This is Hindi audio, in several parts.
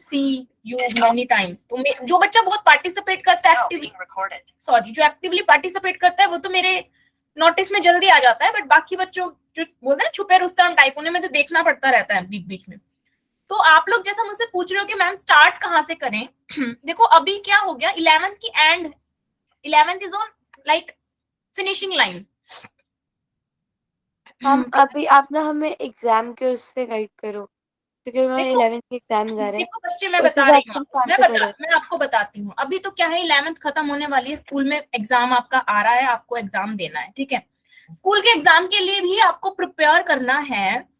C you many times. तो जो बच्चा बहुत पार्टिसिपेट करता है एक्टिवली, सॉरी, जो एक्टिवली पार्टिसिपेट करता है वो तो मेरे नोटिस में जल्दी आ जाता है, बट बाकी बच्चों जो बोलते हैं छुपे रुस्तम टाइप, उन्हें मुझे देखना पड़ता रहता है बीच बीच में। तो आप लोग जैसा मुझसे पूछ रहे हो कि मैम स्टार्ट कहाँ से करें, देखो अभी क्या हो गया, 11th की and 11th is on like finishing line. हम अभी आप ना हमें एग्जाम के उससे गाइड करो, क्योंकि हमारे 11th के एग्जाम जा रहे हैं। देखो बच्चे, मैं उस बता हिसाब रही से हूँ, हम कहाँ से पढ़े? मैं आपको बताती हूँ। अभी तो क्या है, 11th खत्म होने वाली है, स्कूल में एग्जाम आपका आ रहा है, आपको एग्जाम देना है, ठीक है। स्कूल के एग्जाम के लिए भी आपको प्रिपेयर करना है,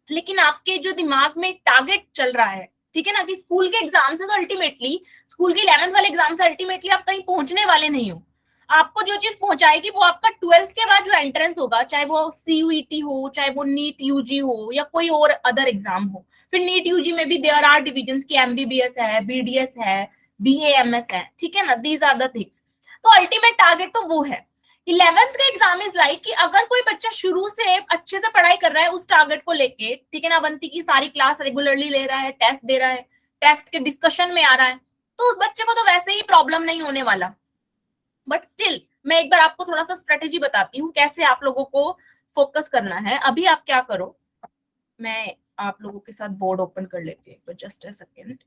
लेकिन आपके जो दिमाग में टारगेट चल रहा है, ठीक है ना, कि स्कूल के एग्जाम से तो अल्टीमेटली, स्कूल के 11th वाले एग्जाम से अल्टीमेटली आप कहीं पहुंचने वाले नहीं हो। आपको जो चीज पहुंचाएगी वो आपका 12th के बाद जो एंट्रेंस होगा, चाहे वो सीयूईटी हो, चाहे वो नीट यूजी हो, या कोई और अदर एग्जाम हो। फिर नीट यूजी में भी देयर आर डिविजन की एमबीबीएस है, बीडीएस है, बीएएमएस है, ठीक है ना, दीज आर द थिंग्स। तो अल्टीमेट टारगेट तो वो है। 11th का एग्जाम इज लाइक कि अगर कोई बच्चा शुरू से अच्छे से पढ़ाई कर रहा है उस टारगेट को लेके, ठीक है ना, अवंती की सारी क्लास रेगुलरली ले रहा है, टेस्ट दे रहा है, टेस्ट के डिस्कशन में आ रहा है, तो उस बच्चे को तो वैसे ही प्रॉब्लम नहीं होने वाला। बट स्टिल मैं एक बार आपको थोड़ा सा स्ट्रेटेजी बताती हूँ कैसे आप लोगों को फोकस करना है। अभी आप क्या करो, मैं आप लोगों के साथ बोर्ड ओपन कर लेती हूँ, जस्ट अ सेकेंड।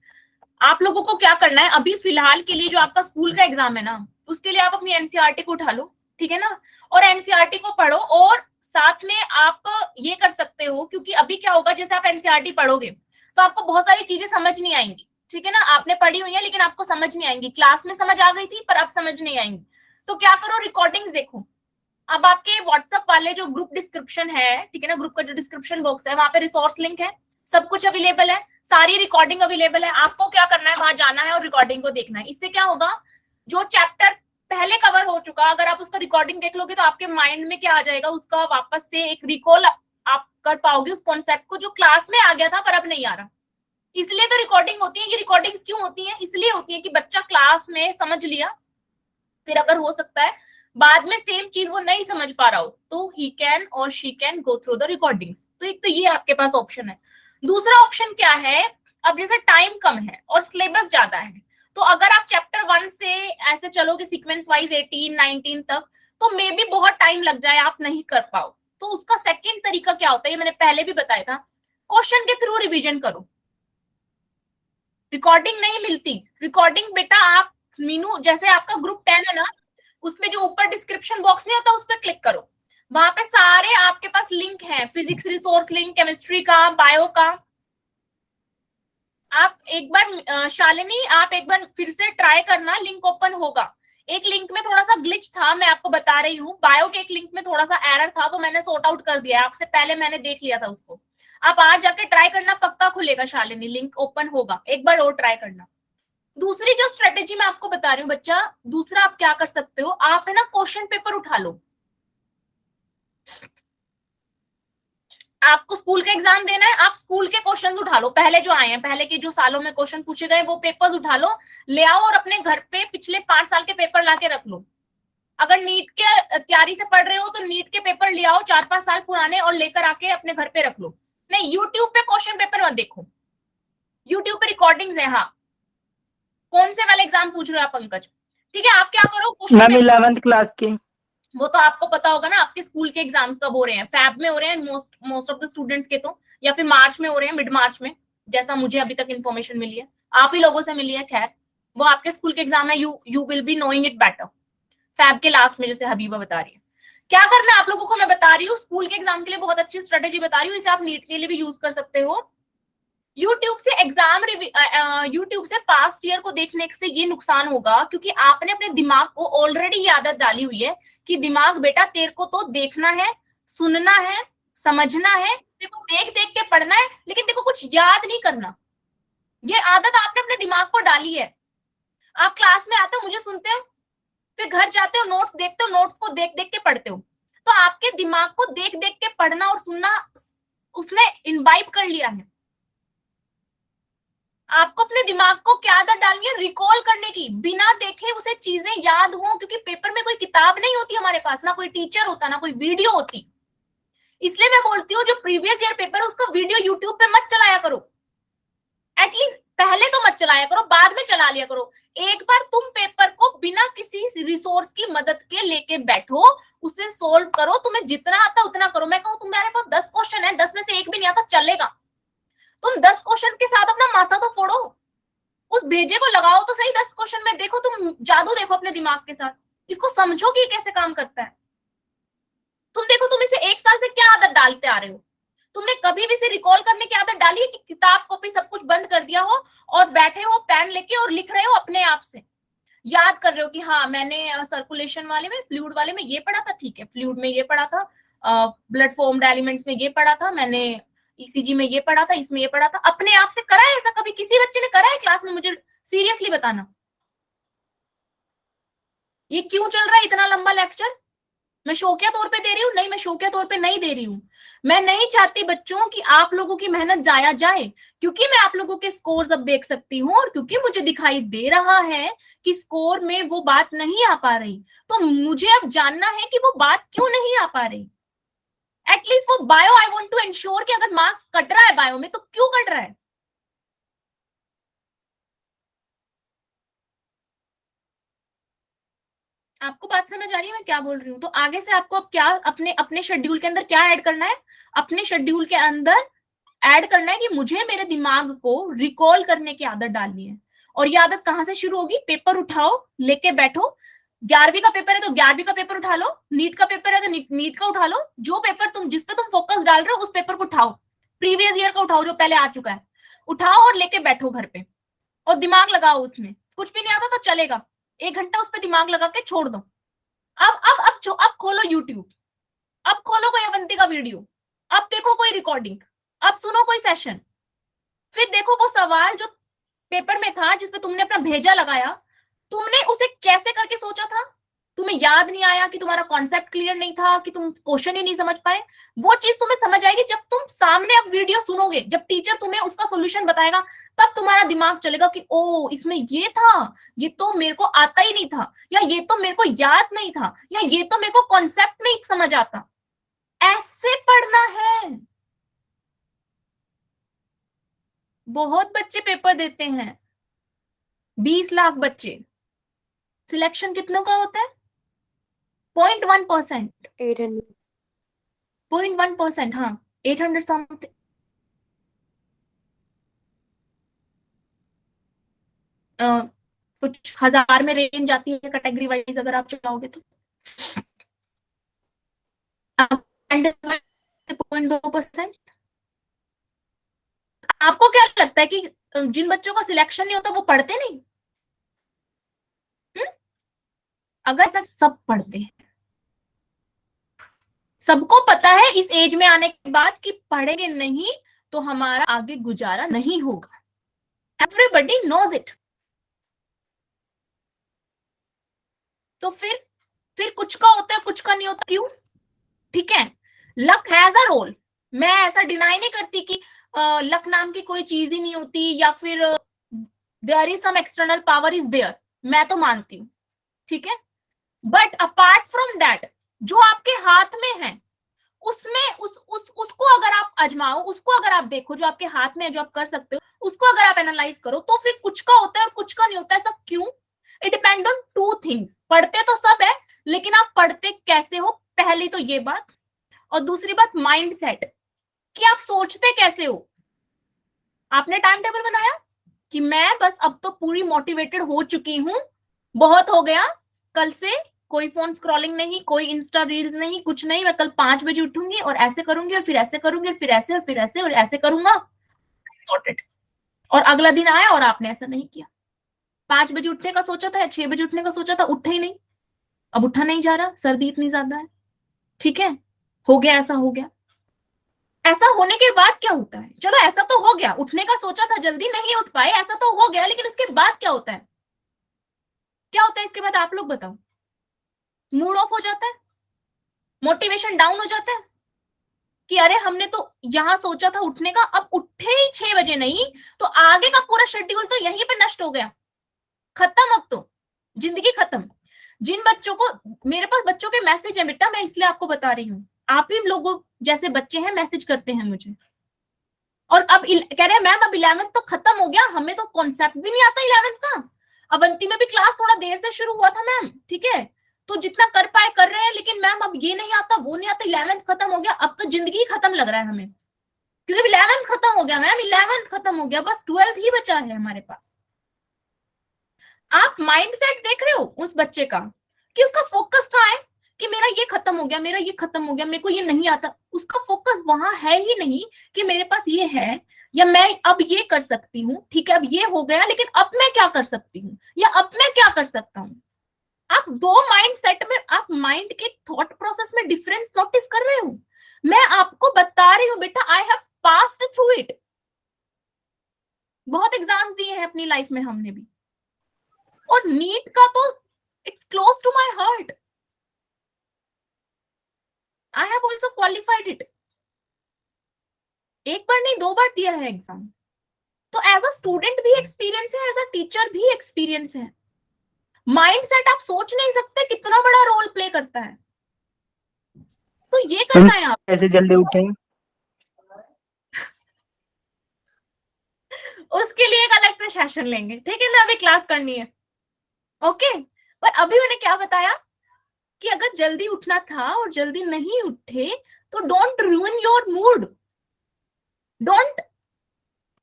आप लोगों को क्या करना है अभी फिलहाल के लिए, जो आपका स्कूल का एग्जाम है ना, उसके लिए आप अपनी एनसीईआरटी को उठा लो, ठीक है ना, और एनसीईआरटी को पढ़ो। और साथ में आप ये कर सकते हो, क्योंकि अभी क्या होगा, जैसे आप एनसीईआरटी पढ़ोगे तो आपको बहुत सारी चीजें समझ नहीं आएंगी, ठीक है ना, आपने पढ़ी हुई है लेकिन आपको समझ नहीं आएंगी, क्लास में समझ आ गई थी पर अब समझ नहीं आएंगी। तो क्या करो, रिकॉर्डिंग्स देखो। अब आपके व्हाट्सएप वाले जो ग्रुप डिस्क्रिप्शन है, ठीक है ना, ग्रुप का जो डिस्क्रिप्शन बॉक्स है, वहां पे रिसोर्स लिंक है, सब कुछ अवेलेबल है, सारी रिकॉर्डिंग अवेलेबल है। आपको क्या करना है, वहां जाना है और रिकॉर्डिंग को देखना है। इससे क्या होगा, जो चैप्टर पहले कवर हो चुका, अगर आप उसका रिकॉर्डिंग देख लोगे तो आपके माइंड में क्या आ जाएगा, उसका वापस से एक रिकॉल आप कर पाओगे उस कॉन्सेप्ट को, जो क्लास में आ गया था पर अब नहीं आ रहा। इसलिए तो रिकॉर्डिंग होती है। ये रिकॉर्डिंग्स क्यों होती है, इसलिए होती है कि बच्चा क्लास में समझ लिया, फिर अगर हो सकता है बाद में सेम चीज वो नहीं समझ पा रहा हो, तो ही कैन और she can go through the recordings. तो एक तो ये आपके पास ऑप्शन है। दूसरा ऑप्शन क्या है, अब जैसे टाइम कम है और सिलेबस ज्यादा है, तो अगर आप चैप्टर 1 से ऐसे चलोगे सीक्वेंस वाइज 18 19 तक, तो मे बी बहुत टाइम लग जाए, आप नहीं कर पाओ। तो उसका सेकेंड तरीका क्या होता है, ये मैंने पहले भी बताया था, क्वेश्चन के थ्रू रिविजन करो। रिकॉर्डिंग नहीं मिलती, रिकॉर्डिंग बेटा आप मीनू, जैसे आपका ग्रुप 10 है ना, उसमें जो ऊपर डिस्क्रिप्शन बॉक्स नहीं होता उस पर क्लिक करो, वहां पे सारे आपके पास लिंक हैं, फिजिक्स रिसोर्स लिंक, केमिस्ट्री का, बायो का। आप एक बार शालिनी, आप एक बार फिर से ट्राई करना, लिंक ओपन होगा। एक लिंक में थोड़ा सा ग्लिच था, मैं आपको बता रही हूँ, बायो के एक लिंक में थोड़ा सा एरर था, वो मैंने सॉर्ट आउट कर दिया, आपसे पहले मैंने देख लिया था उसको। आप आज जाके ट्राई करना, पक्का खुलेगा शालिनी, लिंक ओपन होगा, एक बार और ट्राई करना। दूसरी जो स्ट्रेटेजी मैं आपको बता रही हूँ बच्चा, दूसरा आप क्या कर सकते हो, आप है ना क्वेश्चन पेपर उठा लो। आपको स्कूल का एग्जाम देना है, आप स्कूल के क्वेश्चन उठा लो, पहले जो आए हैं, पहले के जो सालों में क्वेश्चन पूछे गए वो पेपर्स उठा लो, ले आओ और अपने घर पे पिछले 5 साल के पेपर ला के रख लो। अगर नीट के तैयारी से पढ़ रहे हो तो नीट के पेपर ले आओ 4-5 साल पुराने और लेकर आके अपने घर पे रख लो। नहीं, यूट्यूब पे क्वेश्चन पेपर मत देखो, यूट्यूब पे रिकॉर्डिंग्स है। हाँ, कौन से वाले एग्जाम पूछ रहे हो आप पंकज? ठीक है, आप क्या करो, question ma'am paper, 11th class की। वो तो आपको पता होगा ना, आपके स्कूल के एग्जाम्स कब हो रहे हैं, फैब में हो रहे हैं मोस्ट ऑफ द स्टूडेंट्स के तो, या फिर मार्च में हो रहे हैं, मिड मार्च में, जैसा मुझे अभी तक इन्फॉर्मेशन मिली है, आप ही लोगों से मिली है। खैर, वो आपके स्कूल के एग्जाम है, you will be knowing it better, फैब के लास्ट में, जैसे हबीबा बता रही है। क्या करना है आप लोगों को मैं बता रही हूँ, स्कूल के एग्जाम के लिए बहुत अच्छी स्ट्रेटेजी बता रही हूँ, इसे आप नीट के लिए भी यूज कर सकते हो। यूट्यूब से एग्जाम यूट्यूब से पास्ट ईयर को देखने से ये नुकसान होगा, क्योंकि आपने अपने दिमाग को ऑलरेडी ये आदत डाली हुई है कि दिमाग बेटा तेरे को तो देखना है, सुनना है, समझना है, तेरे को देख देख के पढ़ना है, लेकिन तेरे को कुछ याद नहीं करना। ये आदत आपने अपने दिमाग को डाली है। आप क्लास में आते हो, मुझे सुनते हो, फिर घर जाते हो, नोट्स देखते हो, नोट्स को देख देख के पढ़ते हो, तो आपके दिमाग को देख देख के पढ़ना और सुनना उसने इनवाइब कर लिया है। आपको अपने दिमाग को क्या आदत डालनी है, रिकॉल करने की, बिना देखे उसे चीजें याद हो, क्योंकि पेपर में कोई किताब नहीं होती हमारे पास, ना कोई टीचर होता, ना कोई वीडियो होती। इसलिए मैं बोलती हूँ जो प्रीवियस ईयर पेपर है उसका वीडियो यूट्यूब पे मत चलाया करो, एटलीस्ट पहले तो मत चलाया करो, बाद में चला लिया करो। एक बार तुम पेपर को बिना किसी रिसोर्स की मदद के लेके बैठो, उसे सोल्व करो, तुम्हें जितना आता उतना करो। मैं कहूँ तुम्हारे पास 10 क्वेश्चन है, 10 में से एक भी नहीं आता, चलेगा। तुम 10 क्वेश्चन के साथ अपना माथा तो फोड़ो, उस भेजे को लगाओ तो सही 10 क्वेश्चन में, देखो तुम जादू देखो अपने दिमाग के साथ, इसको समझो कि कैसे काम करता है। तुम देखो तुम इसे 1 साल से क्या आदत डालते आ रहे हो। तुमने कभी भी इसे रिकॉल करने की आदत डाली है कि किताब कॉपी सब कुछ बंद कर दिया हो और बैठे हो पेन लेके और लिख रहे हो अपने आप से, याद कर रहे हो कि हाँ मैंने सर्कुलेशन वाले में, फ्लूइड वाले में ये पढ़ा था, ठीक है फ्लूइड में ये पढ़ा था, ब्लड फॉर्म्ड एलिमेंट्स में ये पढ़ा था, मैंने ईसीजी में ये पढ़ा था, इसमें ये पढ़ा था। अपने आप से करा है ऐसा कभी? किसी बच्चे ने करा है क्लास में? मुझे सीरियसली बताना, ये क्यों चल रहा है इतना लंबा लेक्चर? मैं शौकिया तौर पे दे रही हूँ? नहीं, मैं शौकिया तौर पे नहीं दे रही हूँ। मैं नहीं चाहती बच्चों कि आप लोगों की मेहनत जाया जाए, क्योंकि मैं आप लोगों के स्कोर्स अब देख सकती हूँ और क्योंकि मुझे दिखाई दे रहा है कि स्कोर में वो बात नहीं आ पा रही, तो मुझे अब जानना है कि वो बात क्यों नहीं आ पा रही। एटलीस्ट वो bio, I want to ensure कि अगर मार्क्स कट रहा है बायो में तो क्यों कट रहा है। आपको बात समझ आ रही है मैं क्या बोल रही हूँ? तो आगे से आपको अब क्या अपने अपने शेड्यूल के अंदर क्या ऐड करना है? अपने शेड्यूल के अंदर ऐड करना है कि मुझे मेरे दिमाग को रिकॉल करने की आदत डालनी है। और ये आदत कहां से शुरू होगी? पेपर उठाओ, लेके बैठो। 11वीं का पेपर है तो 11वीं का पेपर उठा लो, नीट का पेपर है तो नीट का उठा लो। जो पेपर तुम, जिस पे तुम फोकस डाल रहे हो उस पेपर को उठाओ, प्रीवियस ईयर का उठाओ जो पहले आ चुका है, उठाओ और लेके बैठो घर पे और दिमाग लगाओ उसमें। कुछ भी नहीं आता तो चलेगा, 1 घंटा उस पर दिमाग लगा के छोड़ दो। अब खोलो यूट्यूब, अब खोलो कोई अवंती का वीडियो, अब देखो कोई रिकॉर्डिंग, अब सुनो कोई सेशन, फिर देखो वो सवाल जो पेपर में था जिसपे तुमने अपना भेजा लगाया, तुमने उसे कैसे करके सोचा था? तुम्हें याद नहीं आया कि तुम्हारा कॉन्सेप्ट क्लियर नहीं था, कि तुम क्वेश्चन ही नहीं समझ पाए? वो चीज तुम्हें समझ आएगी जब तुम सामने अब वीडियो सुनोगे, जब टीचर तुम्हें उसका सोल्यूशन बताएगा, तब तुम्हारा दिमाग चलेगा कि ओ इसमें ये था, ये तो मेरे को आता ही नहीं था, या ये तो मेरे को याद नहीं था, या ये तो मेरे को कॉन्सेप्ट नहीं समझ आता। ऐसे पढ़ना है। बहुत बच्चे पेपर देते हैं, 20 लाख बच्चे, सिलेक्शन कितनों का होता है? 0.1%। 800। 0.1%, हाँ, 800 समथिंग, कुछ हजार में रेंज आती है कैटेगरी वाइज अगर आप चाहोगे तो। 0.2%। आपको क्या लगता है कि जिन बच्चों का सिलेक्शन नहीं होता वो पढ़ते नहीं? हुँ? अगर ऐसा सब पढ़ते हैं, सबको पता है इस एज में आने के बाद कि पढ़ेंगे नहीं तो हमारा आगे गुजारा नहीं होगा। Everybody knows it. तो फिर कुछ का होता है कुछ का नहीं होता, क्यों? ठीक है, लक हैज अ रोल, मैं ऐसा डिनाई नहीं करती कि लक नाम की कोई चीज ही नहीं होती, या फिर there is some external power is there, मैं तो मानती हूँ, ठीक है। बट अपार्ट फ्रॉम दैट, जो आपके हाथ में है उसमें उसको अगर आप आजमाओ, उसको अगर आप देखो, जो आपके हाथ में है, जो आप कर सकते हो, उसको अगर आप एनालाइज करो, तो फिर कुछ का होता है और कुछ का नहीं होता। ऐसा क्यों? It depend on 2 things. पढ़ते तो सब है, लेकिन आप पढ़ते कैसे हो, पहली तो ये बात। और दूसरी बात माइंड सेट, कि आप सोचते कैसे हो। आपने टाइम टेबल बनाया कि मैं बस अब तो पूरी मोटिवेटेड हो चुकी हूं, बहुत हो गया, कल से कोई फोन स्क्रॉलिंग नहीं, कोई इंस्टा रील्स नहीं, कुछ नहीं, मैं कल 5 बजे उठूंगी और ऐसे करूंगी और फिर ऐसे करूंगी और फिर ऐसे और फिर ऐसे और ऐसे करूंगा, सॉर्टेड। और अगला दिन आया और आपने ऐसा नहीं किया। 5 बजे उठने का सोचा था या 6 बजे उठने का सोचा था, उठे ही नहीं। अब उठा नहीं जा रहा, सर्दी इतनी ज्यादा है, ठीक है, हो गया, ऐसा हो गया। ऐसा होने के बाद क्या होता है? चलो ऐसा तो हो गया, उठने का सोचा था, जल्दी नहीं उठ पाए, ऐसा तो हो गया, लेकिन इसके बाद क्या होता है? क्या होता है इसके बाद? आप लोग बताओ। मूड ऑफ हो जाता है, मोटिवेशन डाउन हो जाता है कि अरे हमने तो यहां सोचा था उठने का, अब उठे ही 6 बजे नहीं, तो आगे का पूरा शेड्यूल तो यहीं पे नष्ट हो गया, खत्म, अब तो जिंदगी खत्म। जिन बच्चों को, मेरे पास बच्चों के मैसेज है बेटा, मैं इसलिए आपको बता रही हूँ, आप ही लोगों जैसे बच्चे हैं मैसेज करते हैं मुझे, और अब कह रहे हैं मैम अब 11th तो खत्म हो गया, हमें तो कॉन्सेप्ट भी नहीं आता 11th का। अवंती में भी क्लास थोड़ा देर से शुरू हुआ था मैम, ठीक है, तो जितना कर पाए कर रहे हैं, लेकिन मैम अब ये नहीं आता वो नहीं आता, 11th खत्म हो गया, अब तो जिंदगी खत्म लग रहा है हमें, क्योंकि 11th खत्म हो गया मैम, 11th खत्म हो गया, बस 12th ही बचा है हमारे पास। आप माइंडसेट देख रहे हो उस बच्चे का कि उसका फोकस कहाँ है, कि मेरा ये खत्म हो गया, मेरा ये खत्म हो गया, मेरे को ये नहीं आता, उसका फोकस वहां है ही नहीं कि मेरे पास ये है या मैं अब ये कर सकती हूँ, ठीक है अब ये हो गया लेकिन अब मैं क्या कर सकती हूँ या अब मैं क्या कर सकता हूँ। आप दो माइंड सेट में, आप माइंड के थॉट प्रोसेस में डिफरेंस नोटिस कर रहे हो। मैं आपको बता रही हूँ बेटा, I have passed through it, बहुत एग्जाम्स दिए हैं अपनी लाइफ में हमने भी, और नीट का तो it's close to my heart, I have also qualified it, एक बार नहीं 2 बार दिया है एग्जाम, तो एज अ स्टूडेंट भी एक्सपीरियंस है, एज अ टीचर भी एक्सपीरियंस है। माइंडसेट आप सोच नहीं सकते कितना बड़ा रोल प्ले करता है, तो ये करना है आप। कैसे जल्दी उठे? उसके लिए एक अलग से सेशन लेंगे, ठीक है ना, अभी क्लास करनी है, ओके। पर अभी मैंने क्या बताया कि अगर जल्दी उठना था और जल्दी नहीं उठे तो डोंट रूइन योर मूड, डोंट,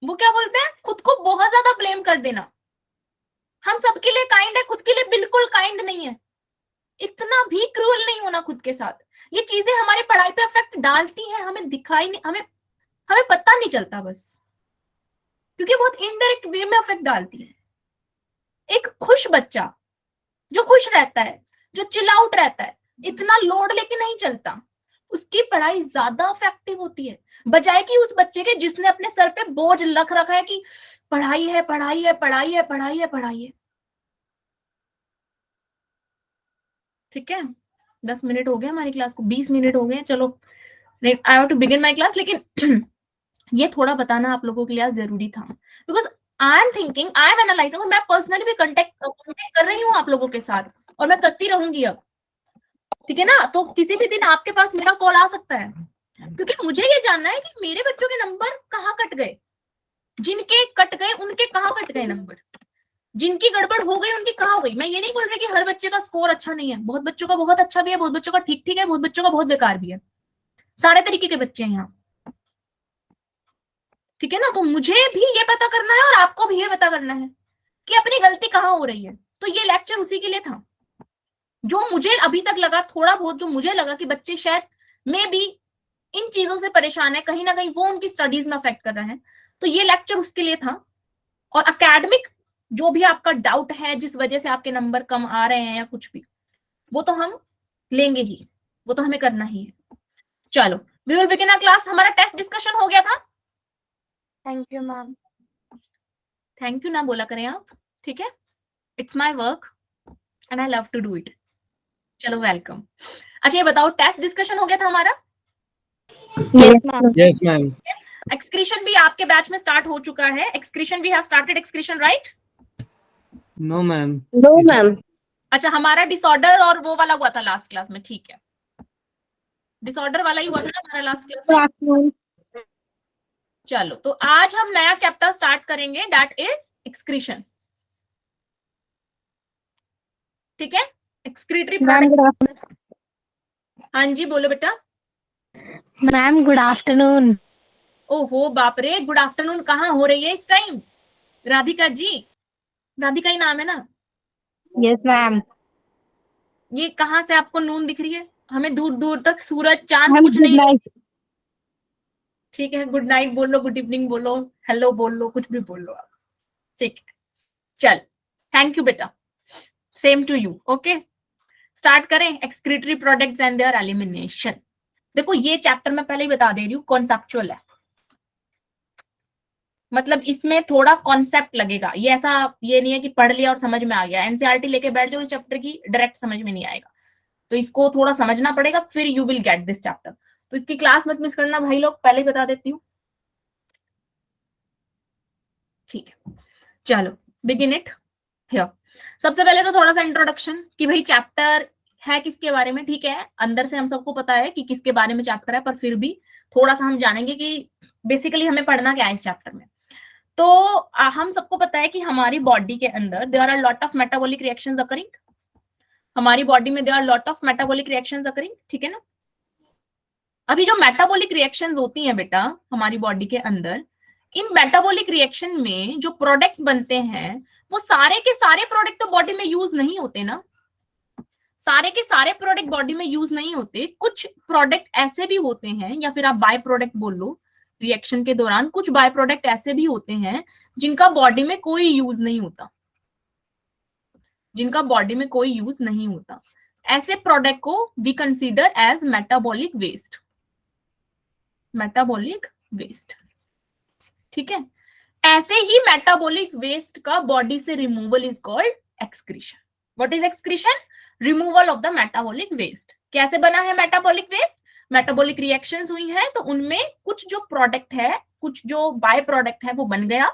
वो क्या बोलते हैं, खुद को बहुत ज्यादा ब्लेम कर देना। हम सबके लिए काइंड है, खुद के लिए बिल्कुल काइंड नहीं है, इतना भी क्रूअल नहीं होना खुद के साथ। ये चीजें हमारी पढ़ाई पे इफेक्ट डालती हैं, हमें दिखाई नहीं, हमें हमें पता नहीं चलता बस, क्योंकि बहुत इनडायरेक्ट वे में इफेक्ट डालती है। एक खुश बच्चा जो खुश रहता है, जो चिल आउट रहता है, इतना लोड लेके नहीं चलता, उसकी पढ़ाई ज्यादा इफेक्टिव होती है, बजाय कि उस बच्चे के जिसने अपने सर पे बोझ रख रखा है कि पढ़ाई है पढ़ाई है पढ़ाई है पढ़ाई है पढ़ाई है। ठीक है, 10 मिनट हो गए हमारी क्लास को, 20 मिनट हो गए, चलो I have to begin my class. लेकिन ये थोड़ा बताना आप लोगों के लिए जरूरी था, because I am thinking, I am analysing, और मैं पर्सनली भी कांटेक्ट कर रही हूँ आप लोगों के साथ, और मैं करती रहूंगी अब, ठीक है ना। तो किसी भी दिन आपके पास मेरा कॉल आ सकता है, क्योंकि मुझे ये जानना है कि मेरे बच्चों के नंबर कहाँ कट गए, जिनके कट गए उनके कहाँ कट गए नंबर, जिनकी गड़बड़ हो गई उनकी कहाँ हो गई। मैं ये नहीं बोल रही कि हर बच्चे का स्कोर अच्छा नहीं है, बहुत बच्चों का बहुत अच्छा भी है, बहुत बच्चों का ठीक ठीक है, बहुत बच्चों का बहुत बेकार भी है, सारे तरीके के बच्चे हैं यहाँ, ठीक है ना। तो मुझे भी ये पता करना है और आपको भी ये पता करना है कि अपनी गलती कहाँ हो रही है। तो ये लेक्चर उसी के लिए था, जो मुझे अभी तक लगा, थोड़ा बहुत जो मुझे लगा कि बच्चे शायद मे बी इन चीजों से परेशान है, कहीं ना कहीं वो उनकी स्टडीज में अफेक्ट कर रहा है, तो ये लेक्चर उसके लिए था। और अकेडमिक जो भी आपका डाउट है, जिस वजह से आपके नंबर कम आ रहे हैं या कुछ भी, वो तो हम लेंगे ही, वो तो हमें करना ही है। चलो we will begin a class. हमारा टेस्ट डिस्कशन हो गया था, thank you ma'am. Thank you ना बोला करें आप, ठीक है, it's my work and I love to do it. चलो वेलकम। अच्छा ये बताओ, टेस्ट डिस्कशन हो गया था हमारा? Yes ma'am. एक्सक्रीशन भी आपके बैच में स्टार्ट हो चुका है, excretion we have started excretion, right? No ma'am. No ma'am. अच्छा हमारा डिसऑर्डर और वो वाला हुआ था लास्ट क्लास में, ठीक है, डिसऑर्डर वाला ही हुआ था ना हमारा लास्ट क्लास में। चलो तो आज हम नया चैप्टर स्टार्ट करेंगे, दैट इज एक्सक्रीशन, ठीक है, एक्सक्रीटरी प्रोडक्ट। हाँ जी बोलो बेटा। Ma'am good afternoon. ओहो बाप रे, गुड आफ्टरनून कहाँ हो रही है इस टाइम? राधिका जी, राधिका ही नाम है ना? Yes ma'am. ये कहाँ से आपको नून दिख रही है? हमें दूर दूर तक सूरज चांद कुछ नहीं। ठीक है, गुड नाइट बोल लो, गुड इवनिंग बोलो, हेलो बोल लो, कुछ भी बोल लो आप, ठीक है। चल थैंक यू बेटा, same to you. Okay start करें, excretory products and their elimination. देखो ये चैप्टर मैं पहले ही बता दे रही हूँ, कॉन्सेप्चुअल है, मतलब इसमें थोड़ा कॉन्सेप्ट लगेगा, ये ऐसा ये नहीं है कि पढ़ लिया और समझ में आ गया। एनसीईआरटी लेके बैठ जाओ इस चैप्टर की, डायरेक्ट समझ में नहीं आएगा, तो इसको थोड़ा समझना पड़ेगा, फिर you will get this chapter. तो इसकी क्लास मत मिस करना भाई लोग, पहले ही बता देती हूँ, ठीक है। चलो बिगिन इट हियर। सबसे पहले तो थोड़ा सा इंट्रोडक्शन कि भाई चैप्टर है किसके बारे में, ठीक है, अंदर से हम सबको पता है कि किसके बारे में चैप्टर है, पर फिर भी थोड़ा सा हम जानेंगे कि बेसिकली हमें पढ़ना क्या है इस चैप्टर में? तो हम सबको पता है कि हमारी बॉडी के अंदर there are lot of metabolic reactions occurring, हमारी बॉडी में there are lot of metabolic reactions occurring, ठीक है ना? अभी जो मेटाबॉलिक रिएक्शंस होती हैं बेटा हमारी बॉडी के अंदर, इन मेटाबॉलिक रिएक्शन में जो प्रोडक्ट्स बनते हैं वो सारे के सारे प्रोडक्ट तो बॉडी में यूज नहीं होते ना, सारे के सारे प्रोडक्ट बॉडी में यूज नहीं होते। कुछ प्रोडक्ट ऐसे भी होते हैं, या फिर आप बाय प्रोडक्ट बोल लो, रिएक्शन के दौरान कुछ बाय प्रोडक्ट ऐसे भी होते हैं जिनका बॉडी में कोई यूज नहीं होता, जिनका बॉडी में कोई यूज नहीं होता। ऐसे प्रोडक्ट को we consider as metabolic waste, metabolic waste, ठीक है? ऐसे ही मेटाबॉलिक वेस्ट का बॉडी से removal is called excretion. What is excretion? Removal of the metabolic waste. कैसे बना है मेटाबॉलिक वेस्ट? मेटाबॉलिक रिएक्शंस हुई है तो उनमें कुछ जो प्रोडक्ट है, कुछ जो बाय प्रोडक्ट है वो बन गया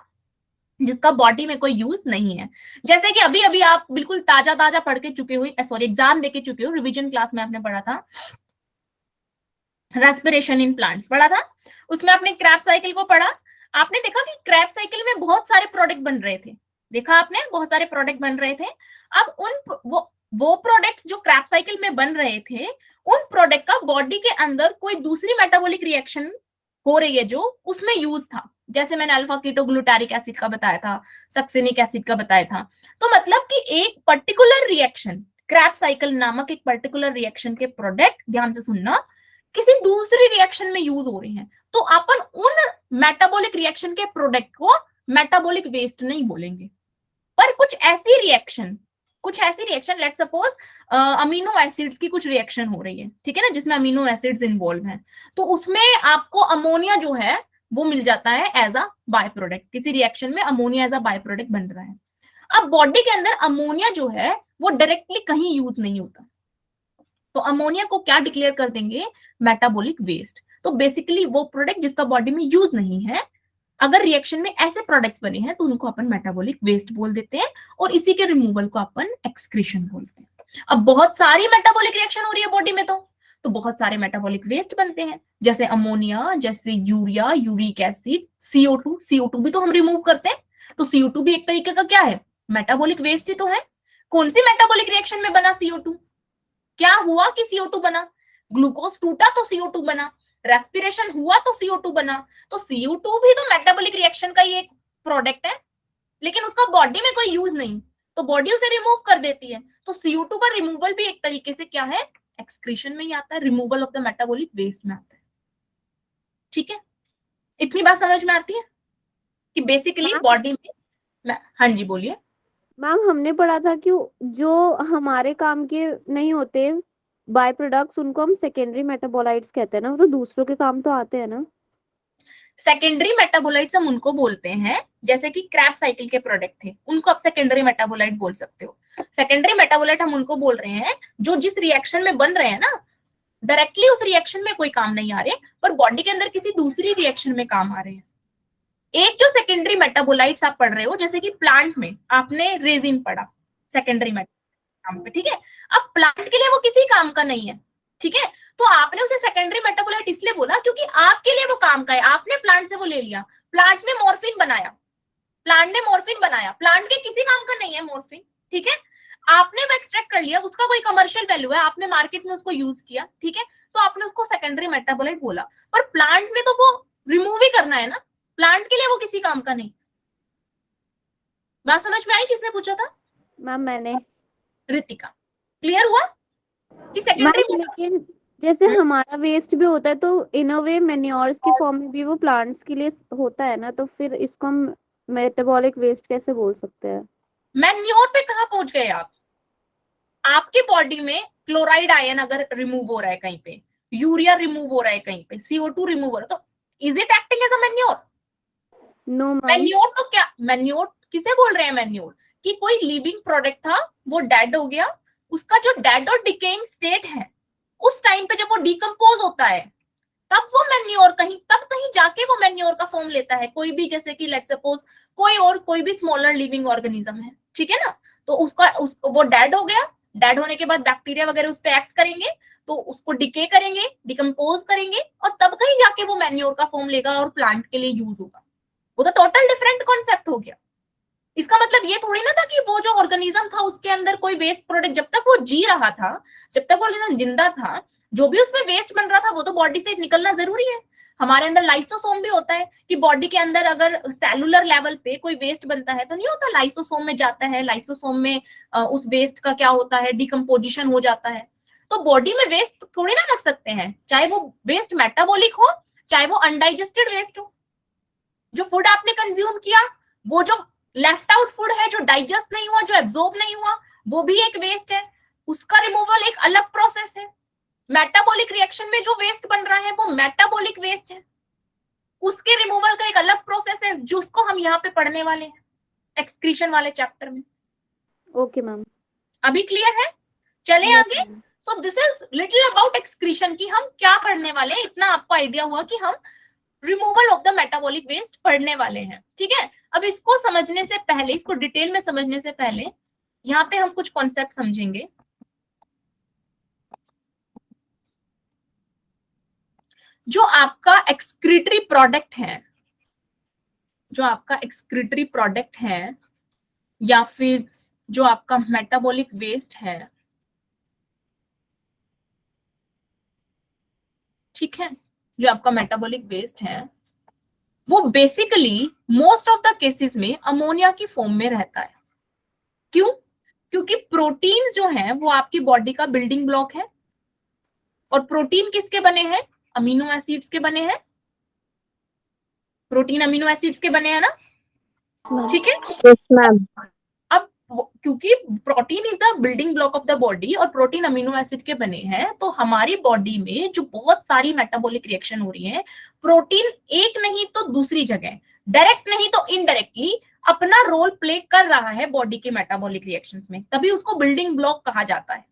जिसका बॉडी में कोई यूज नहीं है। जैसे कि अभी अभी आप बिल्कुल ताजा ताजा पढ़ के चुके हो, सॉरी एग्जाम देके चुके हो, रिवीजन क्लास में आपने पढ़ा था रेस्पिरेशन इन प्लांट्स पढ़ा था, उसमें आपने क्रैब साइकिल को पढ़ा। आपने देखा कि क्रैब साइकिल में बहुत सारे प्रोडक्ट बन रहे थे, देखा आपने बहुत सारे प्रोडक्ट बन रहे थे। अब उन वो प्रोडक्ट जो क्रैब साइकिल में बन रहे थे, उन प्रोडक्ट का बॉडी के अंदर कोई दूसरी मेटाबॉलिक रिएक्शन हो रही है जो उसमें यूज था, जैसे मैंने अल्फा कीटोग्लूटारिक एसिड का बताया था, सक्सिनिक एसिड का बताया था। तो मतलब कि एक पर्टिकुलर रिएक्शन, क्रैब साइकिल नामक एक पर्टिकुलर रिएक्शन के प्रोडक्ट, ध्यान से सुनना, किसी दूसरी रिएक्शन में यूज हो रही हैं, तो अपन उन मेटाबॉलिक रिएक्शन के प्रोडक्ट को मेटाबॉलिक वेस्ट नहीं बोलेंगे। पर कुछ ऐसी reaction let suppose amino acids की कुछ रिएक्शन हो रही है, ठीक है ना, जिसमें अमीनो एसिड्स इन्वॉल्व हैं, तो उसमें आपको अमोनिया जो है वो मिल जाता है एज अ बाय प्रोडक्ट। किसी रिएक्शन में ammonia as a by product बन रहा है। अब बॉडी के अंदर अमोनिया जो है वो डायरेक्टली कहीं यूज नहीं होता, तो अमोनिया को क्या डिक्लेयर कर देंगे? Metabolic waste. तो बेसिकली वो प्रोडक्ट जिसका बॉडी में यूज नहीं है, अगर रिएक्शन में ऐसे प्रोडक्ट्स बने हैं तो उनको अपन मेटाबॉलिक वेस्ट बोल देते हैं, और इसी के रिमूवल को अपन एक्सक्रीशन बोलते हैं। अब बहुत सारी मेटाबॉलिक रिएक्शन हो रही है बॉडी में, तो बहुत सारे मेटाबॉलिक वेस्ट बनते हैं, जैसे अमोनिया, जैसे यूरिया, यूरिक एसिड, CO2 भी तो हम रिमूव करते हैं। तो CO2 भी एक तरीके का क्या है? मेटाबॉलिक वेस्ट ही तो है। कौन सी मेटाबॉलिक रिएक्शन में बना CO2? क्या हुआ कि CO2 बना? ग्लूकोज टूटा तो CO2 बना, रेस्पिरेशन हुआ तो CO2 बना। तो CO2 भी तो मेटाबॉलिक रिएक्शन का ही एक प्रोडक्ट है, लेकिन उसका बॉडी में कोई यूज नहीं, तो बॉडी उसे रिमूव कर देती है। तो CO2 का रिमूवल भी एक तरीके से क्या है? एक्सक्रीशन में ही आता है, removal of the metabolic waste में आता है। ठीक है, इतनी बात समझ में आती है कि बेसिकली बॉडी में। हाँ जी बोलिए मैम, हमने पढ़ा था कि जो हमारे काम के नहीं होते बाय प्रोडक्ट्स, उनको हम सेकेंडरी मेटाबोलाइट्स कहते हैं ना, वो तो दूसरों के काम तो आते हैं ना। सेकेंडरी मेटाबोलाइट्स हम उनको बोलते हैं, जैसे कि क्रैब साइकिल के प्रोडक्ट थे, उनको आप सेकेंडरी मेटाबोलाइट बोल सकते हो। सेकेंडरी मेटाबोलाइट हम उनको बोल रहे हैं जो जिस रिएक्शन में बन रहे हैं ना, डायरेक्टली उस रिएक्शन में कोई काम नहीं आ रहे, पर बॉडी के अंदर किसी दूसरी रिएक्शन में काम आ रहे हैं। एक जो सेकेंडरी मेटाबोलाइट्स आप पढ़ रहे हो, जैसे कि प्लांट में आपने रेजिन पढ़ा सेकेंडरी मेटाबोलाइट पे, ठीक है। अब प्लांट के लिए वो किसी काम का नहीं है, ठीक है, तो आपने उसे सेकेंडरी मेटाबोलाइट इसलिए बोला क्योंकि आपके लिए वो काम का है, आपने प्लांट से वो ले लिया। प्लांट ने मॉर्फिन बनाया, प्लांट के किसी काम का नहीं है मॉर्फिन, ठीक है, आपने वो एक्सट्रैक्ट कर लिया, उसका कोई कमर्शियल वैल्यू है, आपने मार्केट में उसको यूज किया, ठीक है, तो आपने उसको सेकेंडरी मेटाबोलाइट बोला। पर प्लांट ने तो वो रिमूव ही करना है ना, प्लांट के लिए वो किसी काम का नहीं। बात समझ में आई? किसने पूछा था? मैम मैंने। रितिका। क्लियर हुआ कि सेकेंडरी? लेकिन जैसे हमारा वेस्ट भी होता है तो इन अ वे मैन्योर्स की फॉर्म में भी वो प्लांट्स के लिए होता है ना, तो फिर इसको हम मेटाबॉलिक वेस्ट कैसे बोल सकते हैं? मैन्योर पे कहाँ पहुंच गए आप? आपके बॉडी में क्लोराइड आयन अगर रिमूव हो रहा है कहीं पे, यूरिया रिमूव हो रहा है कहीं पे, CO2 रिमूव हो रहा है, तो is it acting as a manure? No ma'am. Manure तो क्या, मैन्योर किसे बोल रहे हैं? मैन्योर कि कोई लिविंग प्रोडक्ट था, वो डेड हो गया, उसका जो डेड और डिकेइंग स्टेट है, उस टाइम पे जब वो डिकम्पोज होता है तब वो मैन्योर कहीं जाके वो मैन्योर का फॉर्म लेता है। कोई भी, जैसे कि लेट्स सपोज कोई भी स्मॉलर लिविंग ऑर्गेनिज्म है, ठीक है ना, तो वो डेड हो गया, डेड होने के बाद बैक्टीरिया वगैरह उस पर एक्ट करेंगे, तो उसको डिके करेंगे, डिकम्पोज करेंगे, और तब कहीं जाके वो मैन्योर का फॉर्म लेगा और प्लांट के लिए यूज होगा। वो तो टोटल डिफरेंट कॉन्सेप्ट हो गया। इसका मतलब ये थोड़ी ना था कि वो जो ऑर्गेनिज्म था उसके अंदर कोई वेस्ट प्रोडक्ट, जब तक वो जी रहा था, जब तक वो ऑर्गेनिज्म जिंदा था, जो भी उसमें वेस्ट बन रहा था वो तो बॉडी से निकलना जरूरी है। हमारे अंदर लाइसोसोम भी होता है कि बॉडी के अंदर अगर सेलुलर लेवल पे कोई वेस्ट बनता है तो नहीं होता, लाइसोसोम में जाता है, लाइसोसोम में उस वेस्ट का क्या होता है, डिकम्पोजिशन हो जाता है। तो बॉडी में वेस्ट थोड़ी ना रख सकते हैं, चाहे वो वेस्ट मेटाबॉलिक हो चाहे वो अनडाइजेस्टेड वेस्ट हो। जो फूड आपने कंज्यूम किया, वो जो लेफ्ट आउट फूड है, जो डाइजेस्ट नहीं हुआ, जो एब्जॉर्ब नहीं हुआ, वो भी एक वेस्ट है। उसका रिमूवल एक अलग प्रोसेस है। मेटाबॉलिक रिएक्शन में जो वेस्ट बन रहा है वो मेटाबॉलिक वेस्ट है, उसके रिमूवल का एक अलग प्रोसेस है जिसको हम यहाँ पे पढ़ने वाले हैं एक्सक्रीशन वाले चैप्टर में। Okay ma'am. अभी क्लियर है? चले Yes, आगे। ma'am. So this is little about excretion की हम क्या पढ़ने वाले हैं, इतना आपको आइडिया हुआ कि हम removal of the metabolic waste पढ़ने वाले हैं। ठीक है, अब इसको समझने से पहले, इसको डिटेल में समझने से पहले यहाँ पे हम कुछ कॉन्सेप्ट समझेंगे। जो आपका एक्सक्रीटरी प्रोडक्ट है, जो आपका एक्सक्रीटरी प्रोडक्ट है या फिर जो आपका मेटाबॉलिक वेस्ट है, ठीक है, जो आपका मेटाबॉलिक वेस्ट है वो basically most of the cases में अमोनिया की फॉर्म में रहता है। क्यों? क्योंकि प्रोटीन जो है वो आपकी बॉडी का बिल्डिंग ब्लॉक है, और प्रोटीन किसके बने हैं? अमीनो एसिड्स के बने हैं। प्रोटीन अमीनो एसिड्स के बने हैं ना, ठीक है। Yes ma'am. अब क्योंकि protein is the building block of the body और प्रोटीन अमीनो एसिड के बने हैं, तो हमारी बॉडी में जो बहुत सारी मेटाबॉलिक रिएक्शन हो रही है, प्रोटीन एक नहीं तो दूसरी जगह, डायरेक्ट नहीं तो इनडायरेक्टली अपना रोल प्ले कर रहा है बॉडी के मेटाबॉलिक रिएक्शंस में, तभी उसको बिल्डिंग ब्लॉक कहा जाता है।